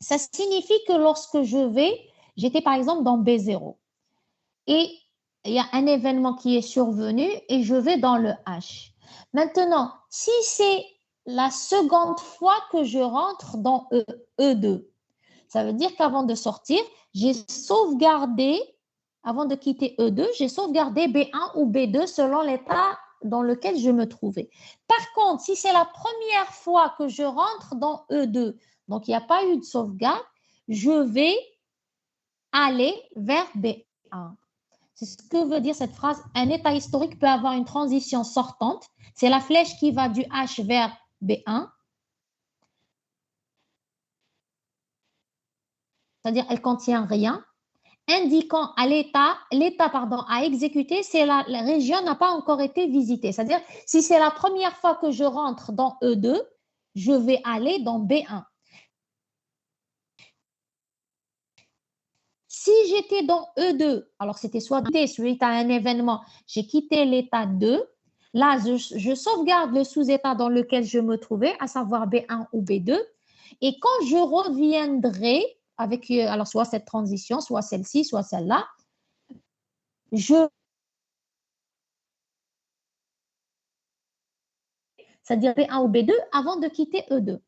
Ça signifie que lorsque j'étais par exemple dans B0 et il y a un événement qui est survenu et je vais dans le H. Maintenant, si c'est la seconde fois que je rentre dans E2, ça veut dire qu'avant de sortir, j'ai sauvegardé, avant de quitter E2, j'ai sauvegardé B1 ou B2 selon l'état dans lequel je me trouvais. Par contre, si c'est la première fois que je rentre dans E2, donc il n'y a pas eu de sauvegarde, je vais aller vers B1. C'est ce que veut dire cette phrase. Un état historique peut avoir une transition sortante. C'est la flèche qui va du H vers B1. C'est-à-dire elle ne contient rien. Indiquant à l'état à exécuter, c'est la région n'a pas encore été visitée. C'est-à-dire, si c'est la première fois que je rentre dans E2, je vais aller dans B1. Si j'étais dans E2, alors c'était soit suite à un événement, j'ai quitté l'état 2, là, je sauvegarde le sous-état dans lequel je me trouvais, à savoir B1 ou B2, et quand je reviendrai avec alors soit cette transition, soit celle-ci, soit celle-là, c'est-à-dire B1 ou B2 avant de quitter E2.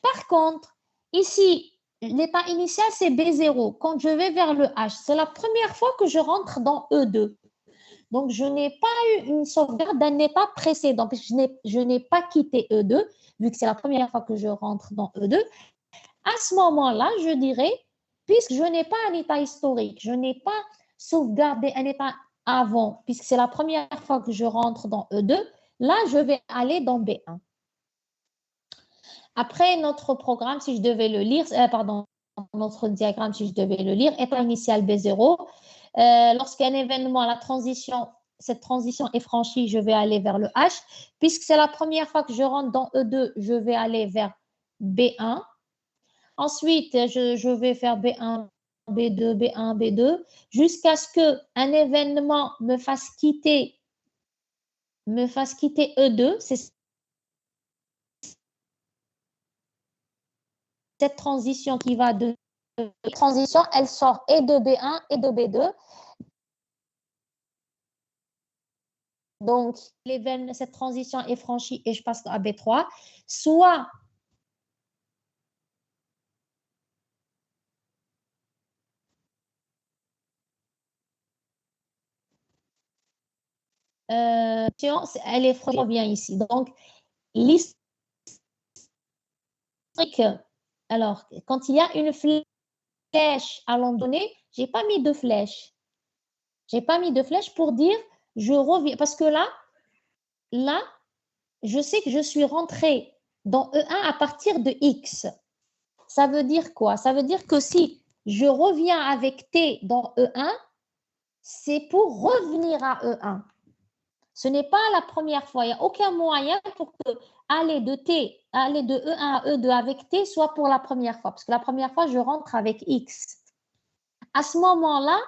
Par contre, ici, l'état initial, c'est B0. Quand je vais vers le H, c'est la première fois que je rentre dans E2. Donc, je n'ai pas eu une sauvegarde d'un état précédent, puisque je n'ai pas quitté E2, vu que c'est la première fois que je rentre dans E2. À ce moment-là, je dirais, puisque je n'ai pas un état historique, je n'ai pas sauvegardé un état avant, puisque c'est la première fois que je rentre dans E2, là, je vais aller dans B1. Après, notre programme, si je devais le lire, notre diagramme, si je devais le lire, état initial B0. Lorsqu'un événement, cette transition est franchie, je vais aller vers le H. Puisque c'est la première fois que je rentre dans E2, je vais aller vers B1. Ensuite, je vais faire B1, B2, B1, B2, jusqu'à ce qu'un événement me fasse quitter E2. C'est cette transition qui va de transition, elle sort et de B1 et de B2. donc cette transition est franchie et je passe à B3, soit elle est bien ici. Donc, l'historique, alors, quand il y a une flèche à l'un donné, je n'ai pas mis de flèche. Je n'ai pas mis de flèche pour dire je reviens. Parce que là, je sais que je suis rentrée dans E1 à partir de X. Ça veut dire quoi? Ça veut dire que si je reviens avec T dans E1, c'est pour revenir à E1. Ce n'est pas la première fois. Il n'y a aucun moyen pour que aller de E1 à E2 avec T soit pour la première fois. Parce que la première fois, je rentre avec X. À ce moment-là,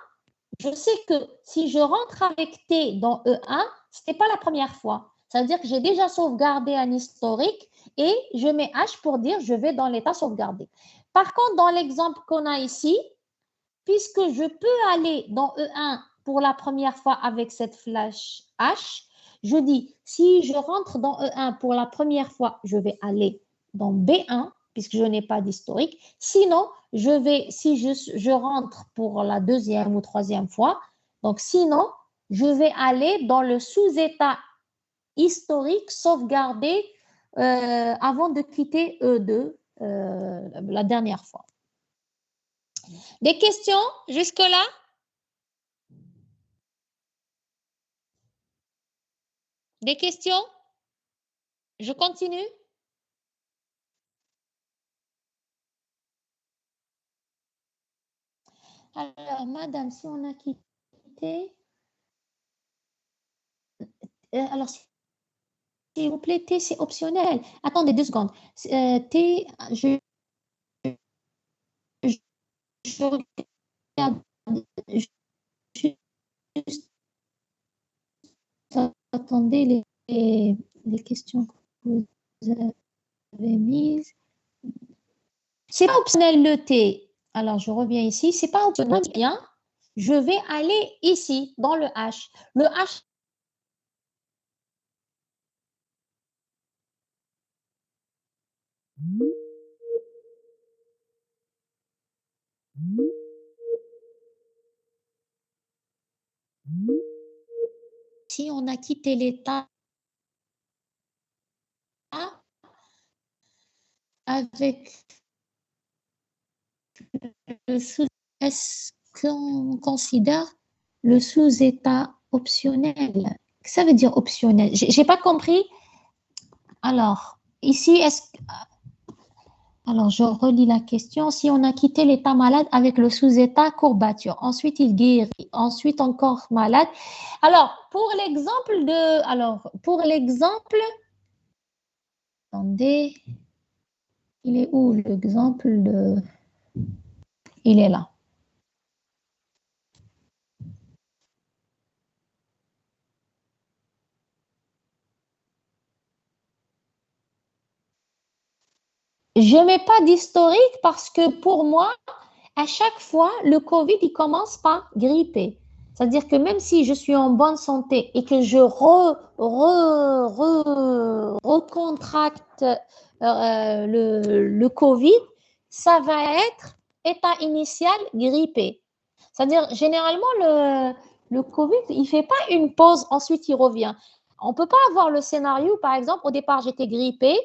je sais que si je rentre avec T dans E1, ce n'était pas la première fois. Ça veut dire que j'ai déjà sauvegardé un historique et je mets H pour dire je vais dans l'état sauvegardé. Par contre, dans l'exemple qu'on a ici, puisque je peux aller dans E1 pour la première fois avec cette flèche H, je dis, si je rentre dans E1 pour la première fois, je vais aller dans B1, puisque je n'ai pas d'historique. Sinon, si je rentre pour la deuxième ou troisième fois, donc sinon, je vais aller dans le sous-état historique sauvegardé avant de quitter E2 la dernière fois. Des questions jusque-là? Des questions? Je continue? Alors, madame, si on a quitté... alors, s'il vous plaît, T, c'est optionnel. Attendez 2 secondes. T, je regarde... Juste, attendez les questions que vous avez mises. C'est pas optionnel le T. Alors, je reviens ici. C'est pas optionnel. Bien. Je vais aller ici, dans le H. Le H, si on a quitté l'état avec le sous, est-ce qu'on considère le sous-état optionnel? Ça veut dire optionnel. J'ai pas compris. Alors, ici, alors, je relis la question. Si on a quitté l'état malade avec le sous-état courbature, ensuite il guérit, ensuite encore malade. Alors, pour l'exemple, attendez, il est où l'exemple de... Il est là. Je ne mets pas d'historique parce que pour moi, à chaque fois, le Covid, il commence par gripper. C'est-à-dire que même si je suis en bonne santé et que je recontracte le Covid, ça va être état initial grippé. C'est-à-dire, généralement, le Covid, il ne fait pas une pause, ensuite il revient. On ne peut pas avoir le scénario, par exemple, au départ, j'étais grippée,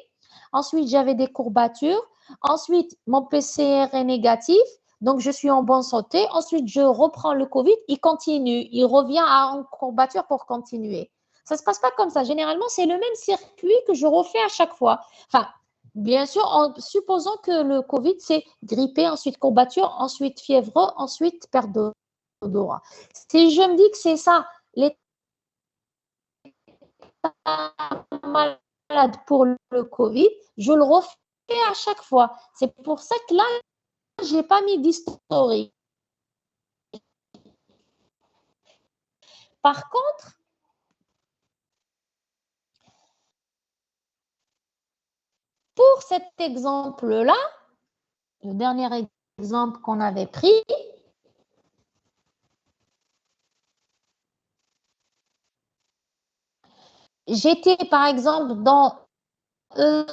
ensuite, j'avais des courbatures, ensuite, mon PCR est négatif, donc je suis en bonne santé, ensuite, je reprends le Covid, il continue, il revient en courbature pour continuer. Ça ne se passe pas comme ça. Généralement, c'est le même circuit que je refais à chaque fois. Enfin, bien sûr, en supposant que le Covid, c'est grippé, ensuite courbature, ensuite fièvre, ensuite perte d'odorat. Si je me dis que c'est ça, l'état malade pour le Covid, je le refais à chaque fois. C'est pour ça que là, je n'ai pas mis d'historique. Par contre, pour cet exemple-là, le dernier exemple qu'on avait pris, j'étais par exemple dans E,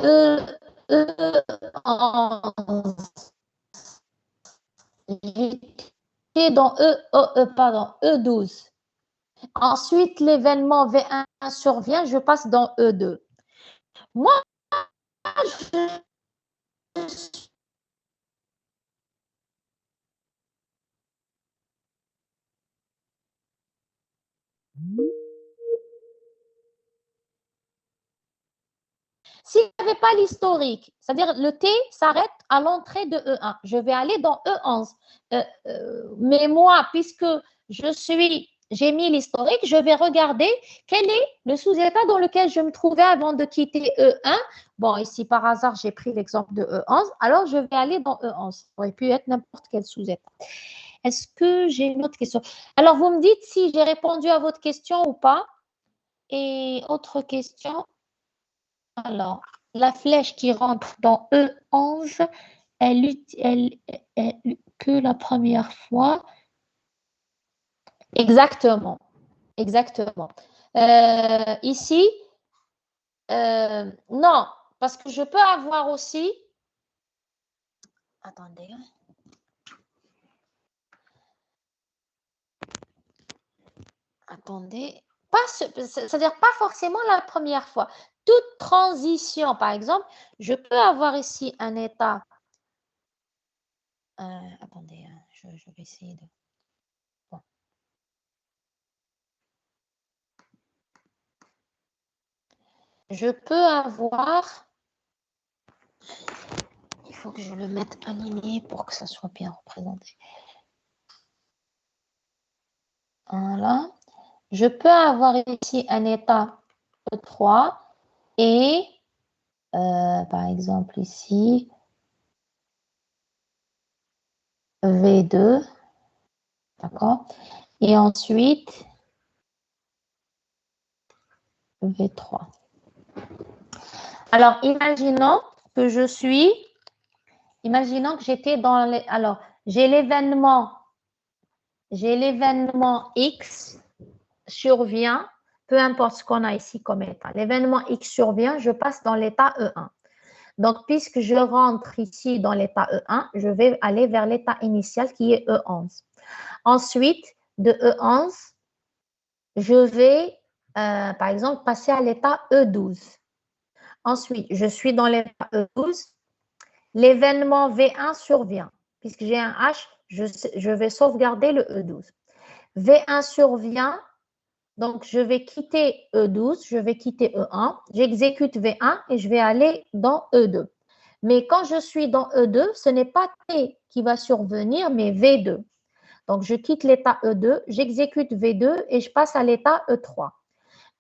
E, E11. J'étais dans pardon, E12. Ensuite, l'événement V1 survient, je passe dans E2. Moi, je S'il n'y avait pas l'historique, c'est-à-dire le T s'arrête à l'entrée de E1, je vais aller dans E11. Mais moi, puisque j'ai mis l'historique, je vais regarder quel est le sous-état dans lequel je me trouvais avant de quitter E1. Bon, ici, par hasard, j'ai pris l'exemple de E11, alors je vais aller dans E11. Ça aurait pu être n'importe quel sous-état. Est-ce que j'ai une autre question? Alors, vous me dites si j'ai répondu à votre question ou pas. Et autre question. Alors, la flèche qui rentre dans E11, elle que la première fois. Exactement. Exactement. Ici, non, parce que je peux avoir aussi. Attendez. Attendez. C'est-à-dire pas forcément la première fois. Toute transition, par exemple, je peux avoir ici un état. Attendez, je vais essayer de. Bon. Je peux avoir. Il faut que je le mette aligné pour que ça soit bien représenté. Voilà. Je peux avoir ici un état E3 et, par exemple, ici, V2. D'accord? Et ensuite, V3. Alors, imaginons que j'étais dans les. Alors, j'ai l'événement X survient, peu importe ce qu'on a ici comme état. L'événement X survient, je passe dans l'état E1. Donc, puisque je rentre ici dans l'état E1, je vais aller vers l'état initial qui est E11. Ensuite, de E11, je vais, par exemple, passer à l'état E12. Ensuite, je suis dans l'état E12. L'événement V1 survient. Puisque j'ai un H, je vais sauvegarder le E12. V1 survient. Donc, je vais quitter E12, je vais quitter E1, j'exécute V1 et je vais aller dans E2. Mais quand je suis dans E2, ce n'est pas T qui va survenir, mais V2. Donc, je quitte l'état E2, j'exécute V2 et je passe à l'état E3.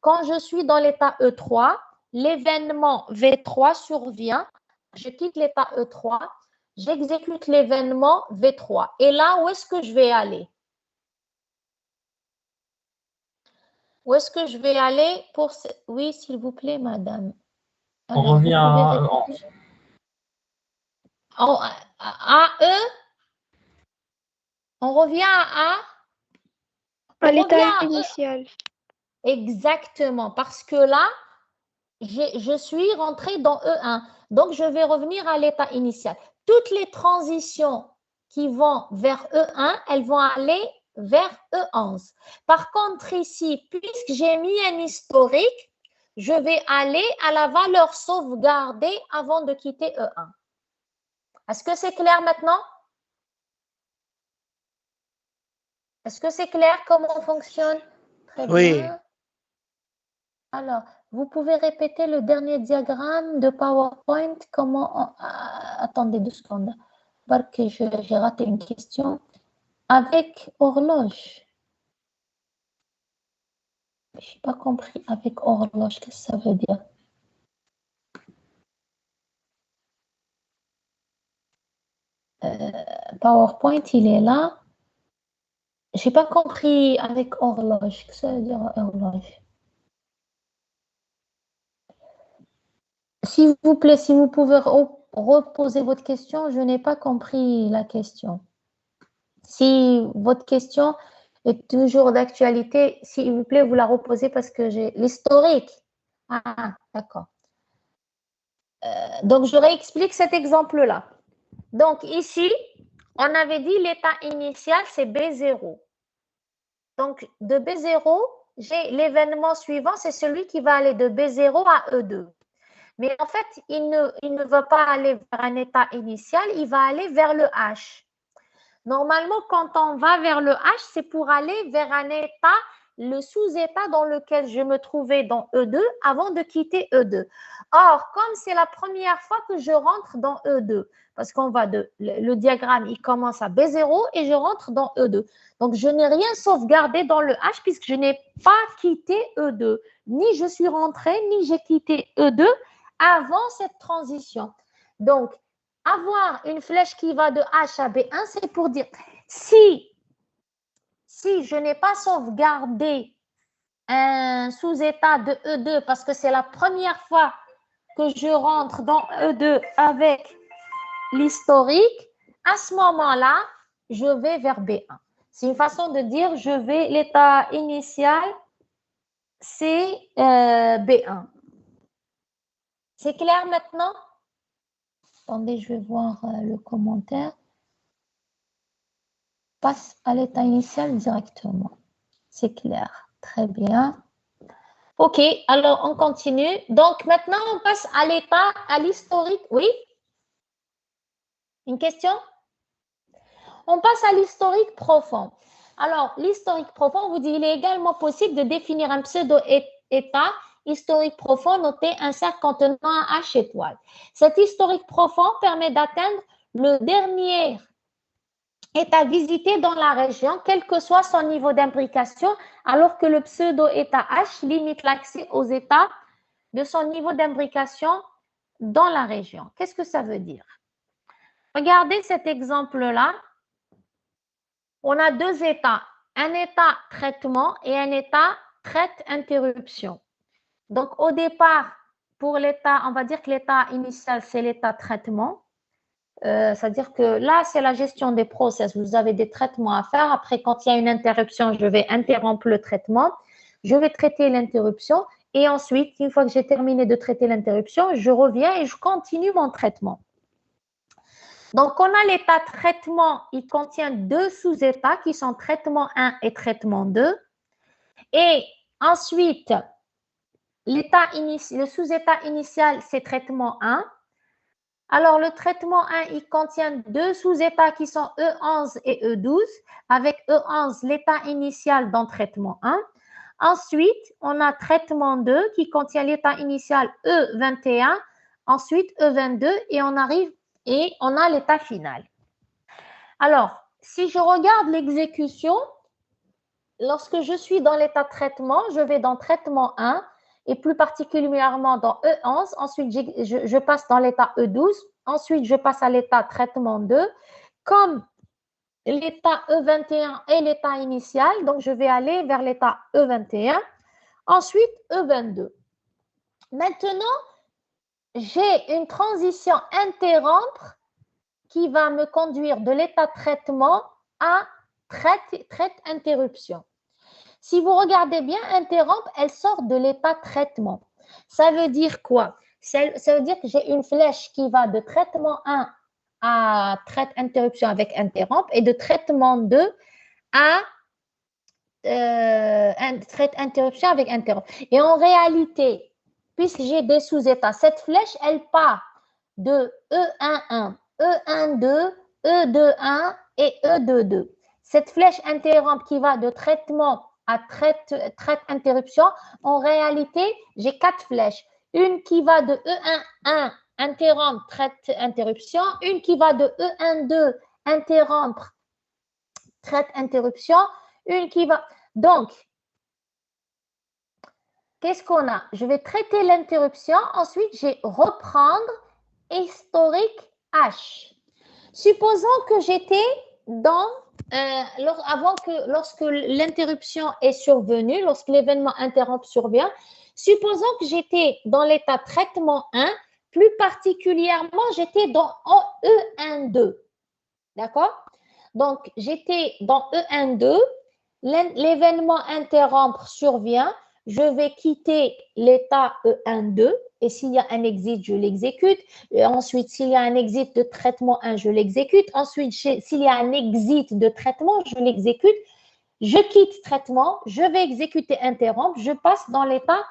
Quand je suis dans l'état E3, l'événement V3 survient, je quitte l'état E3, j'exécute l'événement V3. Et là, où est-ce que je vais aller? Où est-ce que je vais aller pour... Oui, s'il vous plaît, madame. Alors, on revient à E. On revient à l'état initial. Exactement, parce que là, je suis rentrée dans E1. Donc, je vais revenir à l'état initial. Toutes les transitions qui vont vers E1, elles vont aller vers E11. Par contre, ici, puisque j'ai mis un historique, je vais aller à la valeur sauvegardée avant de quitter E1. Est-ce que c'est clair maintenant? Est-ce que c'est clair comment on fonctionne? Très bien. Alors, vous pouvez répéter le dernier diagramme de PowerPoint. Attendez 2 secondes. Parce que j'ai raté une question. Avec horloge. Je n'ai pas compris avec horloge. Qu'est-ce que ça veut dire? PowerPoint, il est là. Je n'ai pas compris avec horloge. Qu'est-ce que ça veut dire horloge? S'il vous plaît, si vous pouvez reposer votre question, je n'ai pas compris la question. Si votre question, est toujours d'actualité. S'il vous plaît, vous la reposez parce que j'ai l'historique. Ah, d'accord. Donc, je réexplique cet exemple-là. Donc, ici, on avait dit l'état initial, c'est B0. Donc, de B0, j'ai l'événement suivant, c'est celui qui va aller de B0 à E2. Mais en fait, il ne va pas aller vers un état initial, il va aller vers le H. Normalement, quand on va vers le H, c'est pour aller vers un état, le sous-état dans lequel je me trouvais dans E2 avant de quitter E2. Or, comme c'est la première fois que je rentre dans E2, parce qu'on va le diagramme, il commence à B0 et je rentre dans E2. Donc, je n'ai rien sauvegardé dans le H puisque je n'ai pas quitté E2. Ni je suis rentrée, ni j'ai quitté E2 avant cette transition. Donc, avoir une flèche qui va de H à B1, c'est pour dire si je n'ai pas sauvegardé un sous-état de E2 parce que c'est la première fois que je rentre dans E2 avec l'historique, à ce moment-là, je vais vers B1. C'est une façon de dire l'état initial, c'est B1. C'est clair maintenant? Attendez, je vais voir le commentaire. Passe à l'état initial directement. C'est clair. Très bien. OK, alors on continue. Donc maintenant, on passe à l'historique. Oui? Une question? On passe à l'historique profond. Alors, l'historique profond, on vous dit, il est également possible de définir un pseudo-état historique profond noté un cercle contenant un H étoile. Cet historique profond permet d'atteindre le dernier état visité dans la région, quel que soit son niveau d'imbrication, alors que le pseudo-état H limite l'accès aux états de son niveau d'imbrication dans la région. Qu'est-ce que ça veut dire? Regardez cet exemple-là. On a deux états, un état traitement et un état traite-interruption. Donc, au départ, pour l'état, on va dire que l'état initial, c'est l'état traitement. C'est-à-dire que là, c'est la gestion des process. Vous avez des traitements à faire. Après, quand il y a une interruption, je vais interrompre le traitement. Je vais traiter l'interruption. Et ensuite, une fois que j'ai terminé de traiter l'interruption, je reviens et je continue mon traitement. Donc, on a l'état traitement. Il contient deux sous-états qui sont traitement 1 et traitement 2. Et ensuite, le sous-état initial, c'est traitement 1. Alors, le traitement 1, il contient deux sous-états qui sont E11 et E12, avec E11, l'état initial dans traitement 1. Ensuite, on a traitement 2 qui contient l'état initial E21, ensuite E22, et on a l'état final. Alors, si je regarde l'exécution, lorsque je suis dans l'état traitement, je vais dans traitement 1, et plus particulièrement dans E11. Ensuite, je passe dans l'état E12. Ensuite, je passe à l'état traitement 2. Comme l'état E21 est l'état initial, donc je vais aller vers l'état E21. Ensuite, E22. Maintenant, j'ai une transition interrompre qui va me conduire de l'état traitement à traite-interruption. Si vous regardez bien, interrompre, elle sort de l'état traitement. Ça veut dire quoi? Ça veut dire que j'ai une flèche qui va de traitement 1 à traite-interruption avec interrompre et de traitement 2 à traite-interruption avec interrompre. Et en réalité, puisque j'ai des sous-états, cette flèche, elle part de E11, E12, E21 et E22. Cette flèche interrompre qui va de traitement à traite-interruption, en réalité, j'ai 4 flèches. Une qui va de E11, interrompre, traite-interruption. Une qui va de E12, interrompre, traite-interruption. Une qui va… Donc, qu'est-ce qu'on a? Je vais traiter l'interruption. Ensuite, je vais reprendre historique H. Supposons que j'étais dans… lorsque l'interruption est survenue, lorsque l'événement interrompt survient, supposons que j'étais dans l'état traitement 1, plus particulièrement, j'étais dans E12. D'accord? Donc, j'étais dans E12, l'événement interrompre survient, je vais quitter l'état E1-2 et s'il y a un exit, je l'exécute. Ensuite, s'il y a un exit de traitement 1, je l'exécute. Ensuite, s'il y a un exit de traitement, je l'exécute. Je quitte traitement, je vais exécuter interrompre, je passe dans l'état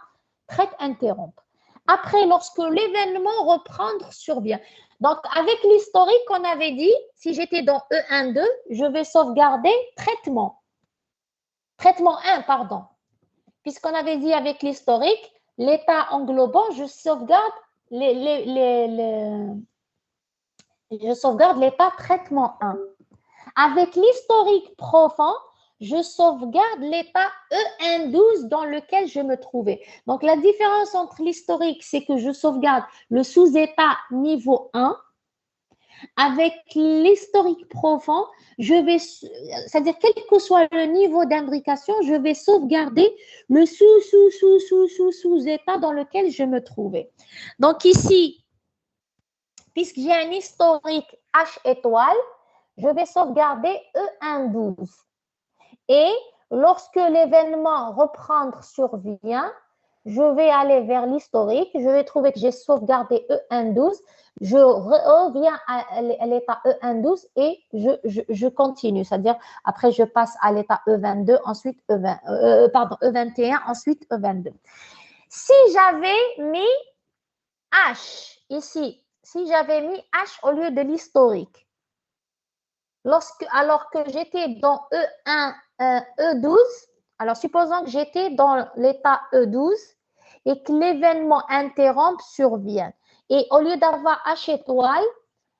traite interrompre. Après, lorsque l'événement reprendre survient. Donc, avec l'historique qu'on avait dit, si j'étais dans E1-2, je vais sauvegarder traitement. Traitement 1, pardon. Puisqu'on avait dit avec l'historique, l'état englobant, je sauvegarde l'état traitement 1. Avec l'historique profond, je sauvegarde l'état E1-12 dans lequel je me trouvais. Donc, la différence entre l'historique, c'est que je sauvegarde le sous-état niveau 1. Avec l'historique profond, c'est-à-dire quel que soit le niveau d'imbrication, je vais sauvegarder le sous-état dans lequel je me trouvais. Donc ici, puisque j'ai un historique H étoile, je vais sauvegarder E1-12. Et lorsque l'événement reprendre survient, je vais aller vers l'historique, je vais trouver que j'ai sauvegardé E1-12, je reviens à l'état E1-12 et je continue, c'est-à-dire après je passe à l'état E22, ensuite E21, ensuite E22. Si j'avais mis H ici, si j'avais mis H au lieu de l'historique, alors que j'étais dans E12, alors supposons que j'étais dans l'état E12 et que l'événement interrompt survient. Et au lieu d'avoir H étoile,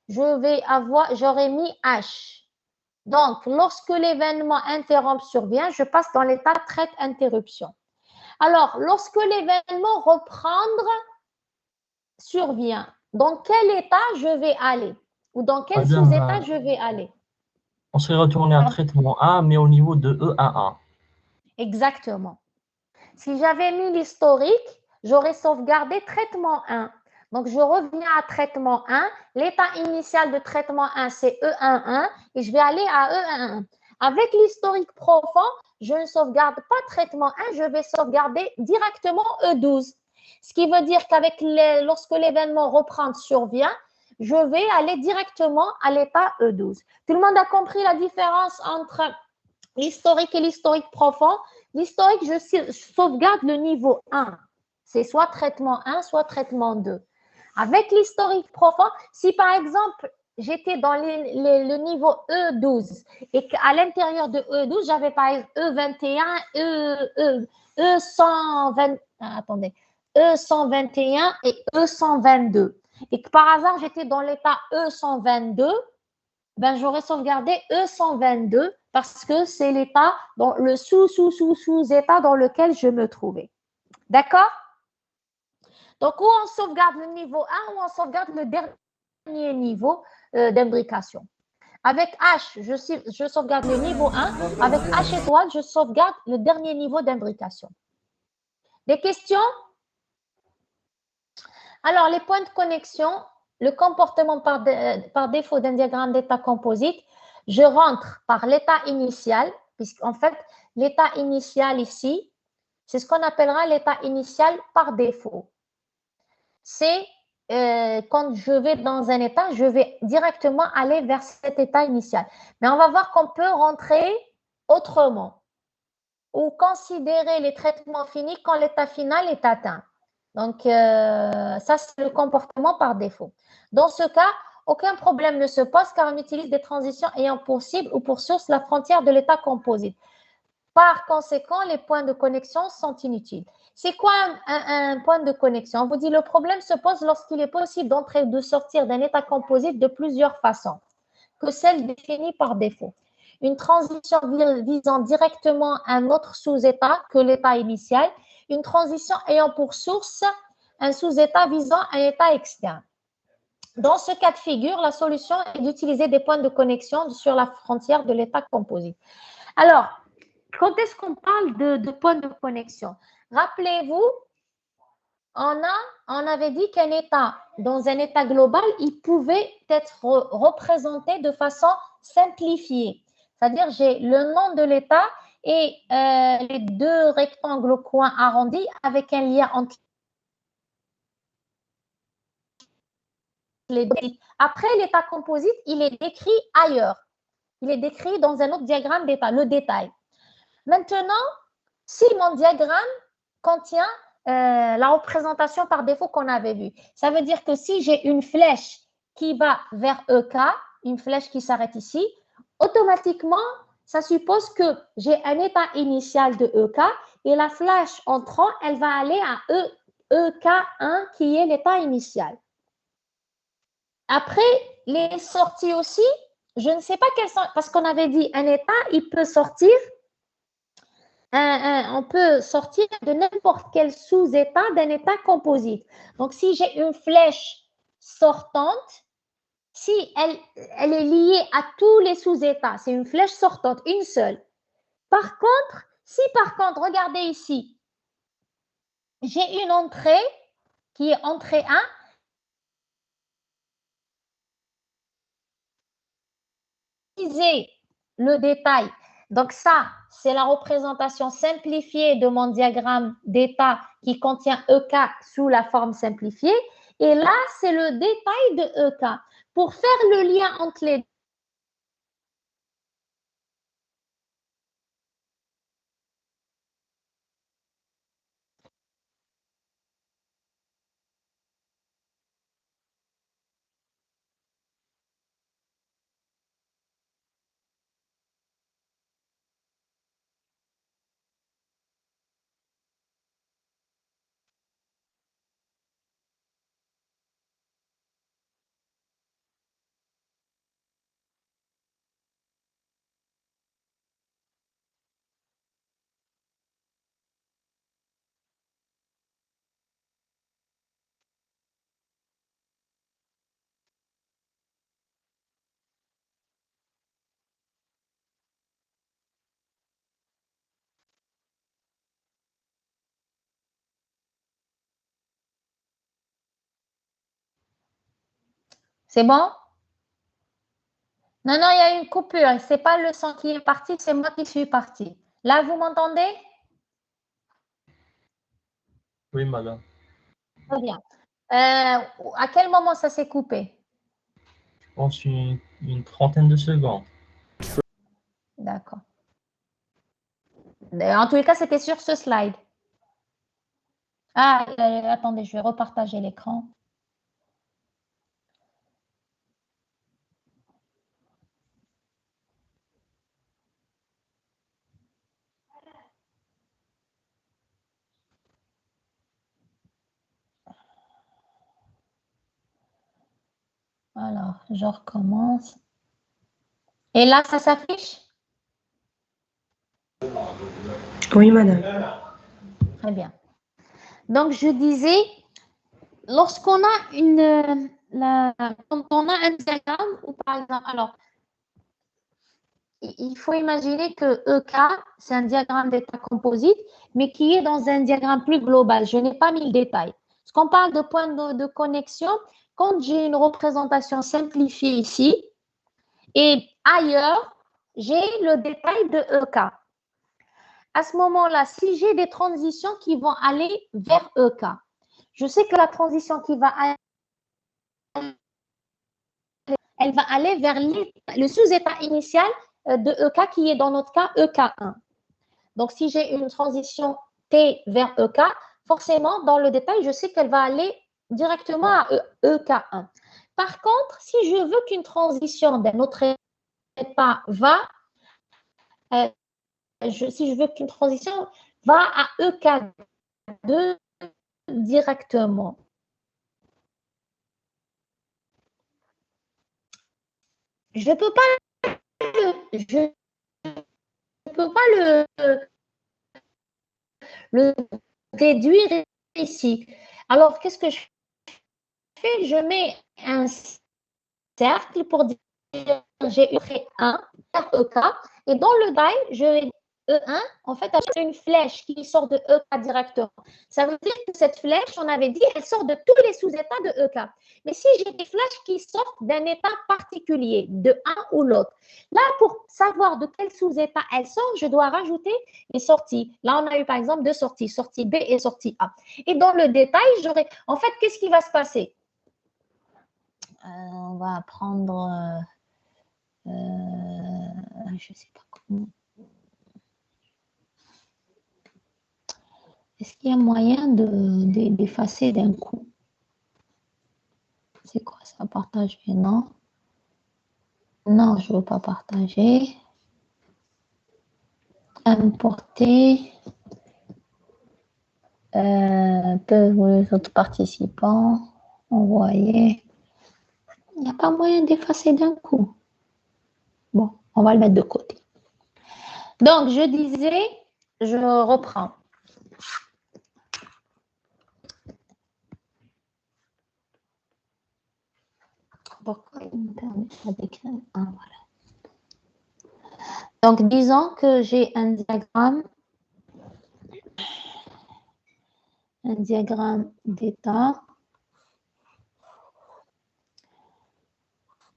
j'aurais mis H. Donc, lorsque l'événement interrompt survient, je passe dans l'état traite interruption. Alors, lorsque l'événement reprendre survient, dans quel état je vais aller? Ou dans quel sous-état je vais aller? On serait retourné à traitement 1, mais au niveau de E11. Exactement. Si j'avais mis l'historique, j'aurais sauvegardé traitement 1. Donc, je reviens à traitement 1. L'état initial de traitement 1, c'est E11 et je vais aller à E11. Avec l'historique profond, je ne sauvegarde pas traitement 1, je vais sauvegarder directement E12. Ce qui veut dire lorsque l'événement reprendre survient, je vais aller directement à l'état E12. Tout le monde a compris la différence entre l'historique et l'historique profond? L'historique, je sauvegarde le niveau 1. C'est soit traitement 1, soit traitement 2. Avec l'historique profond, si par exemple, j'étais dans le niveau E12 et qu'à l'intérieur de E12, j'avais par exemple E21, E121 et E122 et que par hasard, j'étais dans l'état E122, ben, j'aurais sauvegardé E122 parce que c'est l'état, le sous-état dans lequel je me trouvais. D'accord? Donc, ou on sauvegarde le niveau 1 ou on sauvegarde le dernier niveau d'imbrication. Avec H, je sauvegarde le niveau 1. Avec H étoile, je sauvegarde le dernier niveau d'imbrication. Des questions? Alors, les points de connexion, le comportement par défaut d'un diagramme d'état composite, je rentre par l'état initial, puisqu'en fait, l'état initial ici, c'est ce qu'on appellera l'état initial par défaut. C'est quand je vais dans un état, je vais directement aller vers cet état initial. Mais on va voir qu'on peut rentrer autrement ou considérer les traitements finis quand l'état final est atteint. Donc, ça, c'est le comportement par défaut. Dans ce cas, aucun problème ne se pose car on utilise des transitions ayant pour cible ou pour source la frontière de l'état composite. Par conséquent, les points de connexion sont inutiles. C'est quoi un point de connexion? On vous dit le problème se pose lorsqu'il est possible d'entrer ou de sortir d'un état composite de plusieurs façons que celle définie par défaut. Une transition visant directement un autre sous-état que l'état initial, une transition ayant pour source un sous-état visant un état externe. Dans ce cas de figure, la solution est d'utiliser des points de connexion sur la frontière de l'état composite. Alors, quand est-ce qu'on parle de points de connexion? Rappelez-vous, on avait dit qu'un état, dans un état global, il pouvait être représenté de façon simplifiée. C'est-à-dire, j'ai le nom de l'état et les deux rectangles au coin arrondis avec un lien entre les deux. Après, l'état composite, il est décrit ailleurs. Il est décrit dans un autre diagramme d'état, le détail. Maintenant, si mon diagramme contient la représentation par défaut qu'on avait vue, ça veut dire que si j'ai une flèche qui va vers EK, une flèche qui s'arrête ici, automatiquement, ça suppose que j'ai un état initial de EK et la flèche entrant, elle va aller à EK1 qui est l'état initial. Après, les sorties aussi, je ne sais pas quelles sont, parce qu'on avait dit un état, il peut sortir, on peut sortir de n'importe quel sous-état d'un état composite. Donc, si j'ai une flèche sortante, si elle est liée à tous les sous-états, c'est une flèche sortante, une seule. Par contre, regardez ici, j'ai une entrée qui est entrée 1, le détail. Donc ça, c'est la représentation simplifiée de mon diagramme d'état qui contient EK sous la forme simplifiée. Et là, c'est le détail de EK. Pour faire le lien entre les deux, c'est bon? Non, il y a une coupure. Ce n'est pas le son qui est parti, c'est moi qui suis partie. Là, vous m'entendez? Oui, madame. Très bien. À quel moment ça s'est coupé? Je pense une trentaine de secondes. D'accord. En tous les cas, c'était sur ce slide. Ah, attendez, je vais repartager l'écran. Alors, je recommence. Et là, ça s'affiche? Oui, madame. Très bien. Donc, je disais, lorsqu'on a quand on a un diagramme, ou par exemple, alors, il faut imaginer que EK, c'est un diagramme d'état composite, mais qui est dans un diagramme plus global. Je n'ai pas mis le détail. Parce qu'on parle de points de connexion, quand j'ai une représentation simplifiée ici, et ailleurs, j'ai le détail de EK. À ce moment-là, si j'ai des transitions qui vont aller vers EK, je sais que la transition qui va aller, elle va aller vers le sous-état initial de EK qui est dans notre cas EK1. Donc, si j'ai une transition T vers EK, forcément, dans le détail, je sais qu'elle va aller directement à EK1. Par contre, si je veux qu'une transition d'un autre état va, si je veux qu'une transition va à EK2 directement, je ne peux pas le réduire ici. Alors, qu'est-ce que je fais? Je mets un cercle pour dire j'ai eu 1 vers EK et dans le die, je vais E1, en fait, elle a une flèche qui sort de EK directement. Ça veut dire que cette flèche, on avait dit, elle sort de tous les sous-états de EK. Mais si j'ai des flèches qui sortent d'un état particulier, de un ou l'autre, là, pour savoir de quel sous-état elle sort, je dois rajouter les sorties. Là, on a eu par exemple deux sorties, sortie B et sortie A. Et dans le détail, j'aurai, en fait, qu'est-ce qui va se passer? On va prendre, je ne sais pas comment. Est-ce qu'il y a moyen d'effacer d'un coup? C'est quoi ça, partager? Non. Non, je ne veux pas partager. Importer. Les autres participants. Envoyer. Il n'y a pas moyen d'effacer d'un coup. Bon, on va le mettre de côté. Donc, je disais, je reprends. Pourquoi il me permet pas d'écrire? Ah, voilà. Donc, disons que j'ai un diagramme d'état,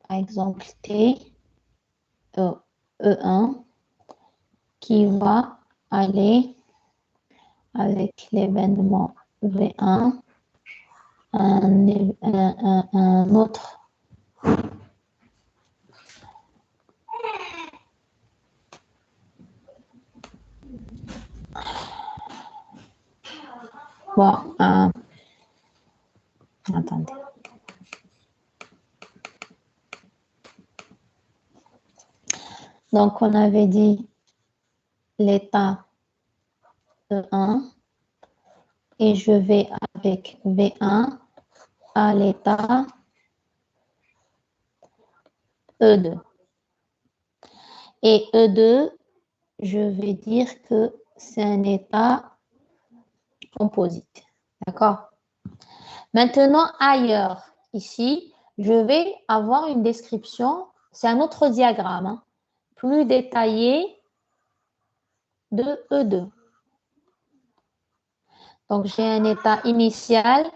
par exemple T, E1, qui va aller avec l'événement V1, un autre. Bon, attendez. Donc, on avait dit l'état E1 et je vais avec V1 à l'état E2. Et E2, je vais dire que c'est un état composite. D'accord? Maintenant, ailleurs, ici, je vais avoir une description, c'est un autre diagramme, hein, plus détaillé de E2. Donc, j'ai un état initial.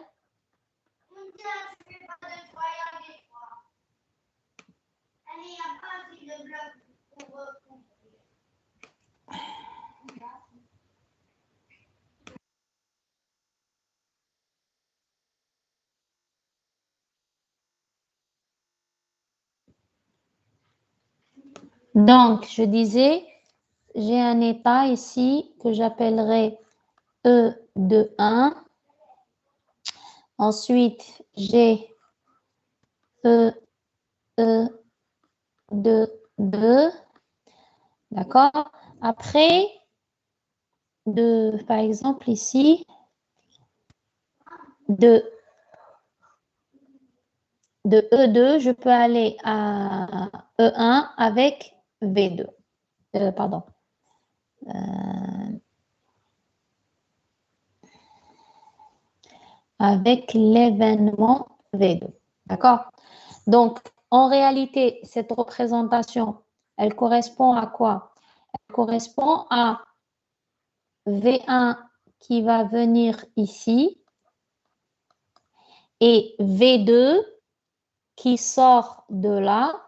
Donc, je disais, j'ai un état ici que j'appellerai E de 1. Ensuite, j'ai E de 2. D'accord? Après, par exemple, ici, de E2, je peux aller à E1 avec V2. Pardon. Avec l'événement V2. D'accord? Donc, en réalité, cette représentation, elle correspond à quoi? Elle correspond à V1 qui va venir ici et V2 qui sort de là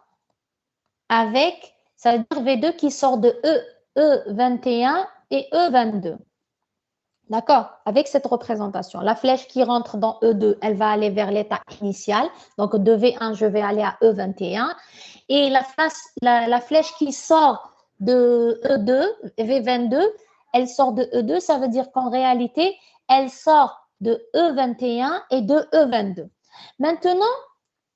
avec, ça veut dire V2 qui sort de E21 et E22. D'accord? Avec cette représentation. La flèche qui rentre dans E2, elle va aller vers l'état initial. Donc, de V1, je vais aller à E21. Et la flèche qui sort de E2, V22, elle sort de E2. Ça veut dire qu'en réalité, elle sort de E21 et de E22. Maintenant,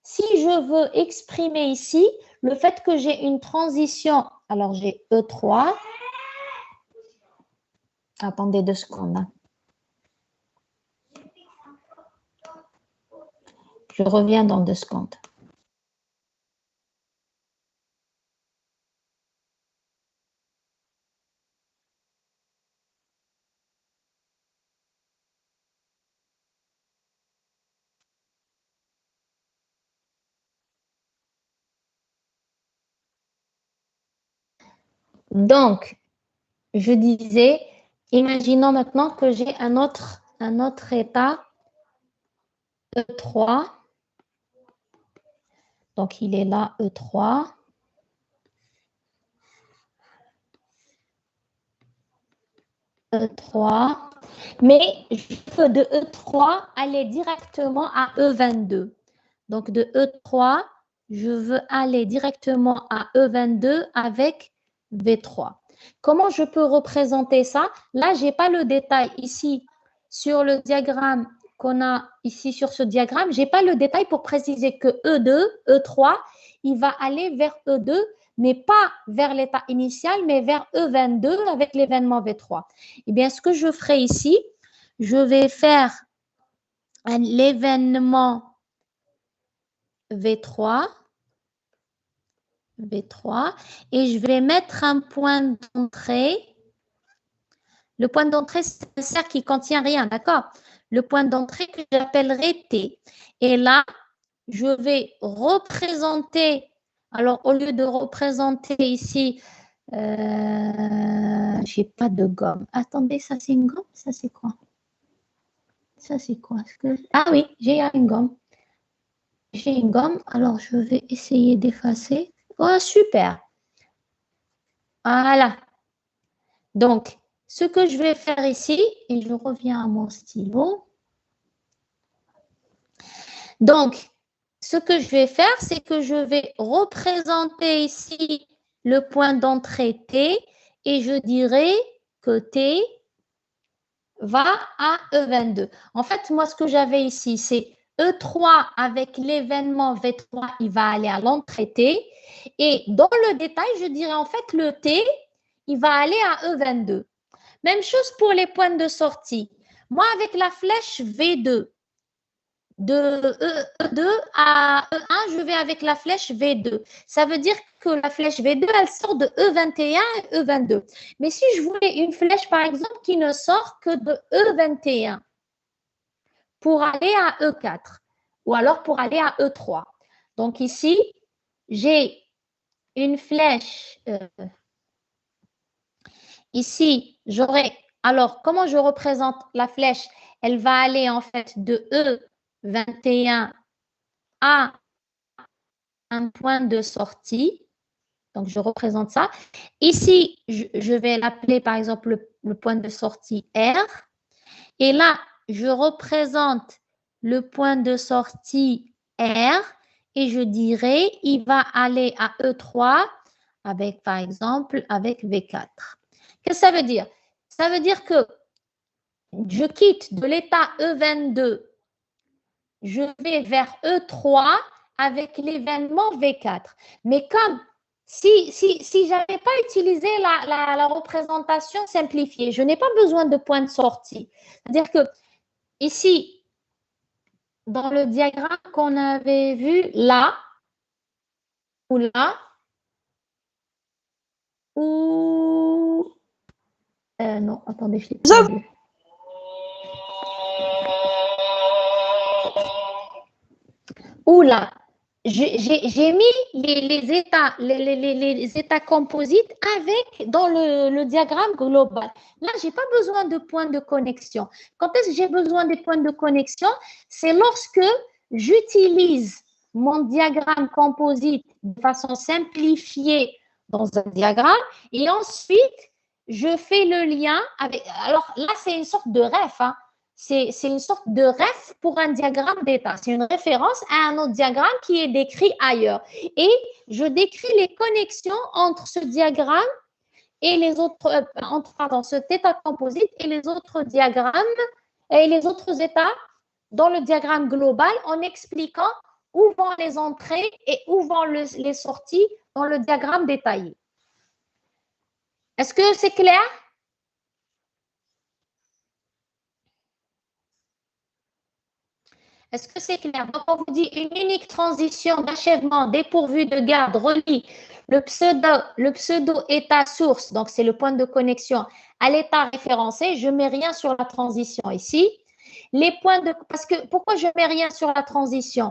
si je veux exprimer ici le fait que j'ai une transition, alors j'ai E3. Attendez 2 secondes. Hein. Je reviens dans 2 secondes. Donc, je disais, imaginons maintenant que j'ai un autre état E3. Donc, il est là, E3. E3. Mais je peux de E3 aller directement à E22. Donc, de E3, je veux aller directement à E22 avec V3. Comment je peux représenter ça? Là, je n'ai pas le détail ici sur le diagramme qu'on a ici sur ce diagramme. Je n'ai pas le détail pour préciser que E2, E3, il va aller vers E2, mais pas vers l'état initial, mais vers E22 avec l'événement V3. Eh bien, ce que je ferai ici, je vais faire l'événement V3, et je vais mettre un point d'entrée. Le point d'entrée, c'est un cercle qui ne contient rien, d'accord? Le point d'entrée que j'appellerai T. Et là, je vais représenter, alors au lieu de représenter ici, je n'ai pas de gomme. Attendez, ça c'est une gomme? Ça c'est quoi? Ça c'est quoi? Ah oui, j'ai une gomme. J'ai une gomme, alors je vais essayer d'effacer. Oh, super. Voilà. Donc, ce que je vais faire ici, et je reviens à mon stylo. Donc, ce que je vais faire, c'est que je vais représenter ici le point d'entrée T et je dirai que T va à E22. En fait, moi, ce que j'avais ici, c'est E3 avec l'événement V3, il va aller à l'entrée T. Et dans le détail, je dirais en fait le T, il va aller à E22. Même chose pour les points de sortie. Moi, avec la flèche V2, de E2 à E1, je vais avec la flèche V2. Ça veut dire que la flèche V2, elle sort de E21 et E22. Mais si je voulais une flèche, par exemple, qui ne sort que de E21 pour aller à E4 ou alors pour aller à E3. Donc ici, j'ai une flèche. Ici, j'aurai. Alors, comment je représente la flèche? Elle va aller en fait de E21 à un point de sortie. Donc, je représente ça. Ici, je vais l'appeler par exemple le point de sortie R. Et là, je représente le point de sortie R et je dirais il va aller à E3 avec, par exemple, avec V4. Qu'est-ce que ça veut dire? Ça veut dire que je quitte de l'état E22, je vais vers E3 avec l'événement V4. Mais comme si je n'avais pas utilisé la représentation simplifiée, je n'ai pas besoin de point de sortie. C'est-à-dire que ici, dans le diagramme qu'on avait vu là, ou là, ou... non, attendez, je l'ai perdu. Ou là, j'ai mis les états composites dans le diagramme global. Là, je n'ai pas besoin de points de connexion. Quand est-ce que j'ai besoin des points de connexion? C'est lorsque j'utilise mon diagramme composite de façon simplifiée dans un diagramme et ensuite, je fais le lien avec… Alors là, c'est une sorte de ref, hein. C'est une sorte de ref pour un diagramme d'état. C'est une référence à un autre diagramme qui est décrit ailleurs. Et je décris les connexions entre ce diagramme et les autres, pardon, cet état composite et les autres diagrammes et les autres états dans le diagramme global en expliquant où vont les entrées et où vont les sorties dans le diagramme détaillé. Est-ce que c'est clair? Est-ce que c'est clair? Donc, on vous dit une unique transition d'achèvement dépourvue de garde relie le pseudo-état source, donc c'est le point de connexion, à l'état référencé. Je ne mets rien sur la transition ici. Pourquoi je ne mets rien sur la transition?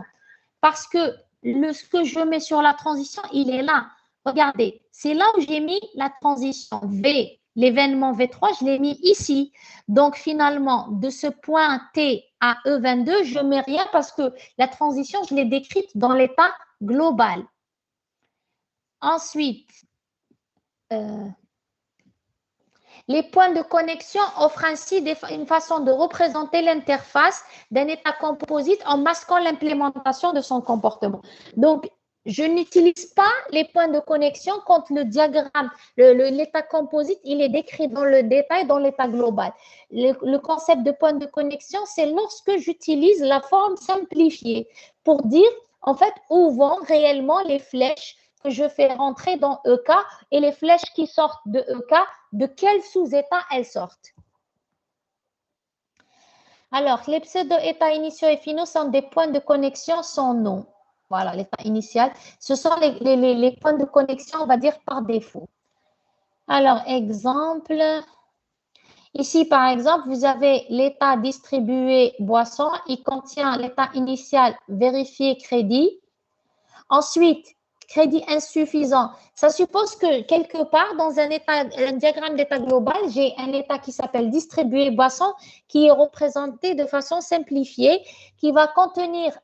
Parce que ce que je mets sur la transition, il est là. Regardez, c'est là où j'ai mis la transition V l'événement V3, je l'ai mis ici. Donc, finalement, de ce point T à E22, je ne mets rien parce que la transition, je l'ai décrite dans l'état global. Ensuite, les points de connexion offrent ainsi une façon de représenter l'interface d'un état composite en masquant l'implémentation de son comportement. Donc, je n'utilise pas les points de connexion quand le diagramme, l'état composite, il est décrit dans le détail, dans l'état global. Le concept de point de connexion, c'est lorsque j'utilise la forme simplifiée pour dire, en fait, où vont réellement les flèches que je fais rentrer dans EK et les flèches qui sortent de EK, de quel sous-état elles sortent. Alors, les pseudo-états initiaux et finaux sont des points de connexion sans nom. Voilà, l'état initial. Ce sont les points de connexion, on va dire, par défaut. Alors, exemple. Ici, par exemple, vous avez l'état distribué boisson. Il contient l'état initial vérifié crédit. Ensuite, crédit insuffisant. Ça suppose que quelque part, dans un diagramme d'état global, j'ai un état qui s'appelle distribué boisson qui est représenté de façon simplifiée, qui va contenir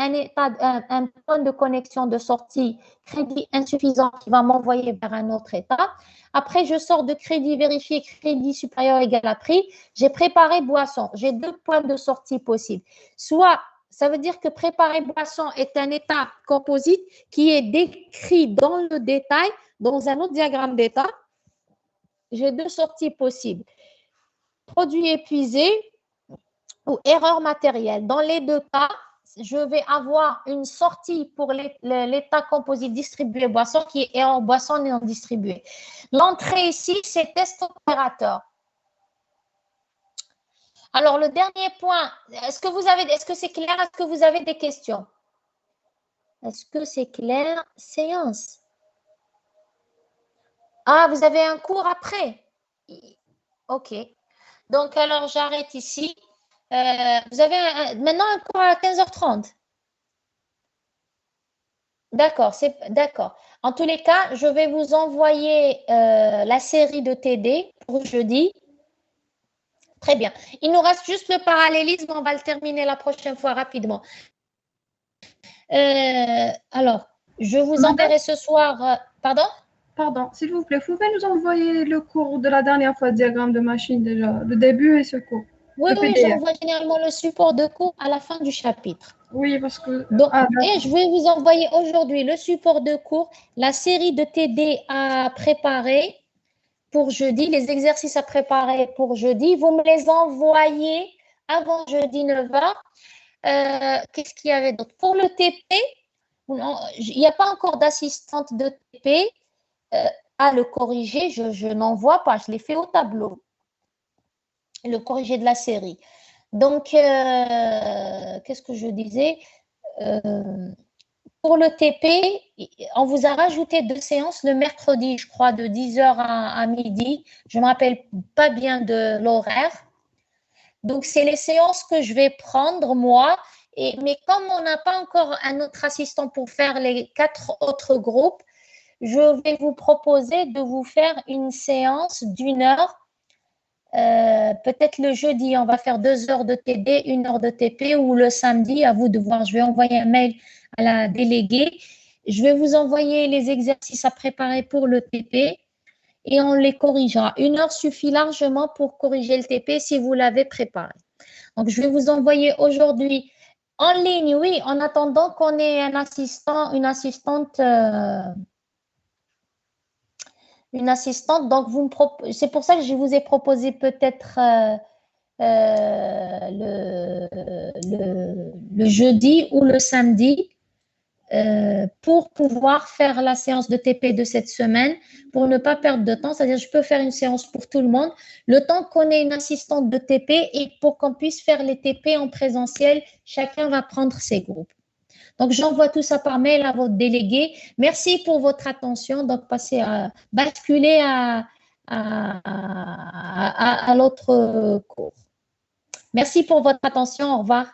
un point de connexion de sortie crédit insuffisant qui va m'envoyer vers un autre état. Après, je sors de crédit vérifié, crédit supérieur égal à prix. J'ai préparé boisson. J'ai 2 points de sortie possibles. Soit ça veut dire que préparer boisson est un état composite qui est décrit dans le détail, dans un autre diagramme d'état. J'ai 2 sorties possibles. Produit épuisé ou erreur matérielle. Dans les 2 cas, je vais avoir une sortie pour l'état composite distribué boisson qui est erreur boisson non distribuée. L'entrée ici, c'est test opérateur. Alors, le dernier point, est-ce que c'est clair? Est-ce que vous avez des questions? Est-ce que c'est clair? Séance. Ah, vous avez un cours après? OK. Donc, alors, j'arrête ici. Vous avez maintenant un cours à 15h30. D'accord, d'accord. En tous les cas, je vais vous envoyer la série de TD pour jeudi. Très bien. Il nous reste juste le parallélisme. On va le terminer la prochaine fois rapidement. Alors, je vous enverrai ce soir… pardon? Pardon, s'il vous plaît, vous pouvez nous envoyer le cours de la dernière fois, diagramme de machine déjà, le début et ce cours. Oui, j'envoie généralement le support de cours à la fin du chapitre. Oui, parce que… Donc, et je vais vous envoyer aujourd'hui le support de cours, la série de TD à préparer pour jeudi, les exercices à préparer pour jeudi. Vous me les envoyez avant jeudi 9h. Qu'est-ce qu'il y avait d'autre? Pour le TP, il n'y a pas encore d'assistante de TP à le corriger. Je n'en vois pas, je l'ai fait au tableau. Le corrigé de la série. Donc, qu'est-ce que je disais? Pour le TP, on vous a rajouté 2 séances le mercredi, je crois, de 10h à midi. Je ne me rappelle pas bien de l'horaire. Donc, c'est les séances que je vais prendre, moi. Mais comme on n'a pas encore un autre assistant pour faire les 4 autres groupes, je vais vous proposer de vous faire une séance d'1 heure. Peut-être le jeudi, on va faire 2 heures de TD, 1 heure de TP, ou le samedi, à vous de voir. Je vais envoyer un mail à la déléguée. Je vais vous envoyer les exercices à préparer pour le TP et on les corrigera. 1 heure suffit largement pour corriger le TP si vous l'avez préparé. Donc, je vais vous envoyer aujourd'hui en ligne, oui, en attendant qu'on ait un assistant, une assistante. Une assistante, donc c'est pour ça que je vous ai proposé peut-être le jeudi ou le samedi pour pouvoir faire la séance de TP de cette semaine, pour ne pas perdre de temps, c'est-à-dire je peux faire une séance pour tout le monde, le temps qu'on ait une assistante de TP et pour qu'on puisse faire les TP en présentiel, chacun va prendre ses groupes. Donc, j'envoie tout ça par mail à votre délégué. Merci pour votre attention. Donc, passez à basculer à l'autre cours. Merci pour votre attention. Au revoir.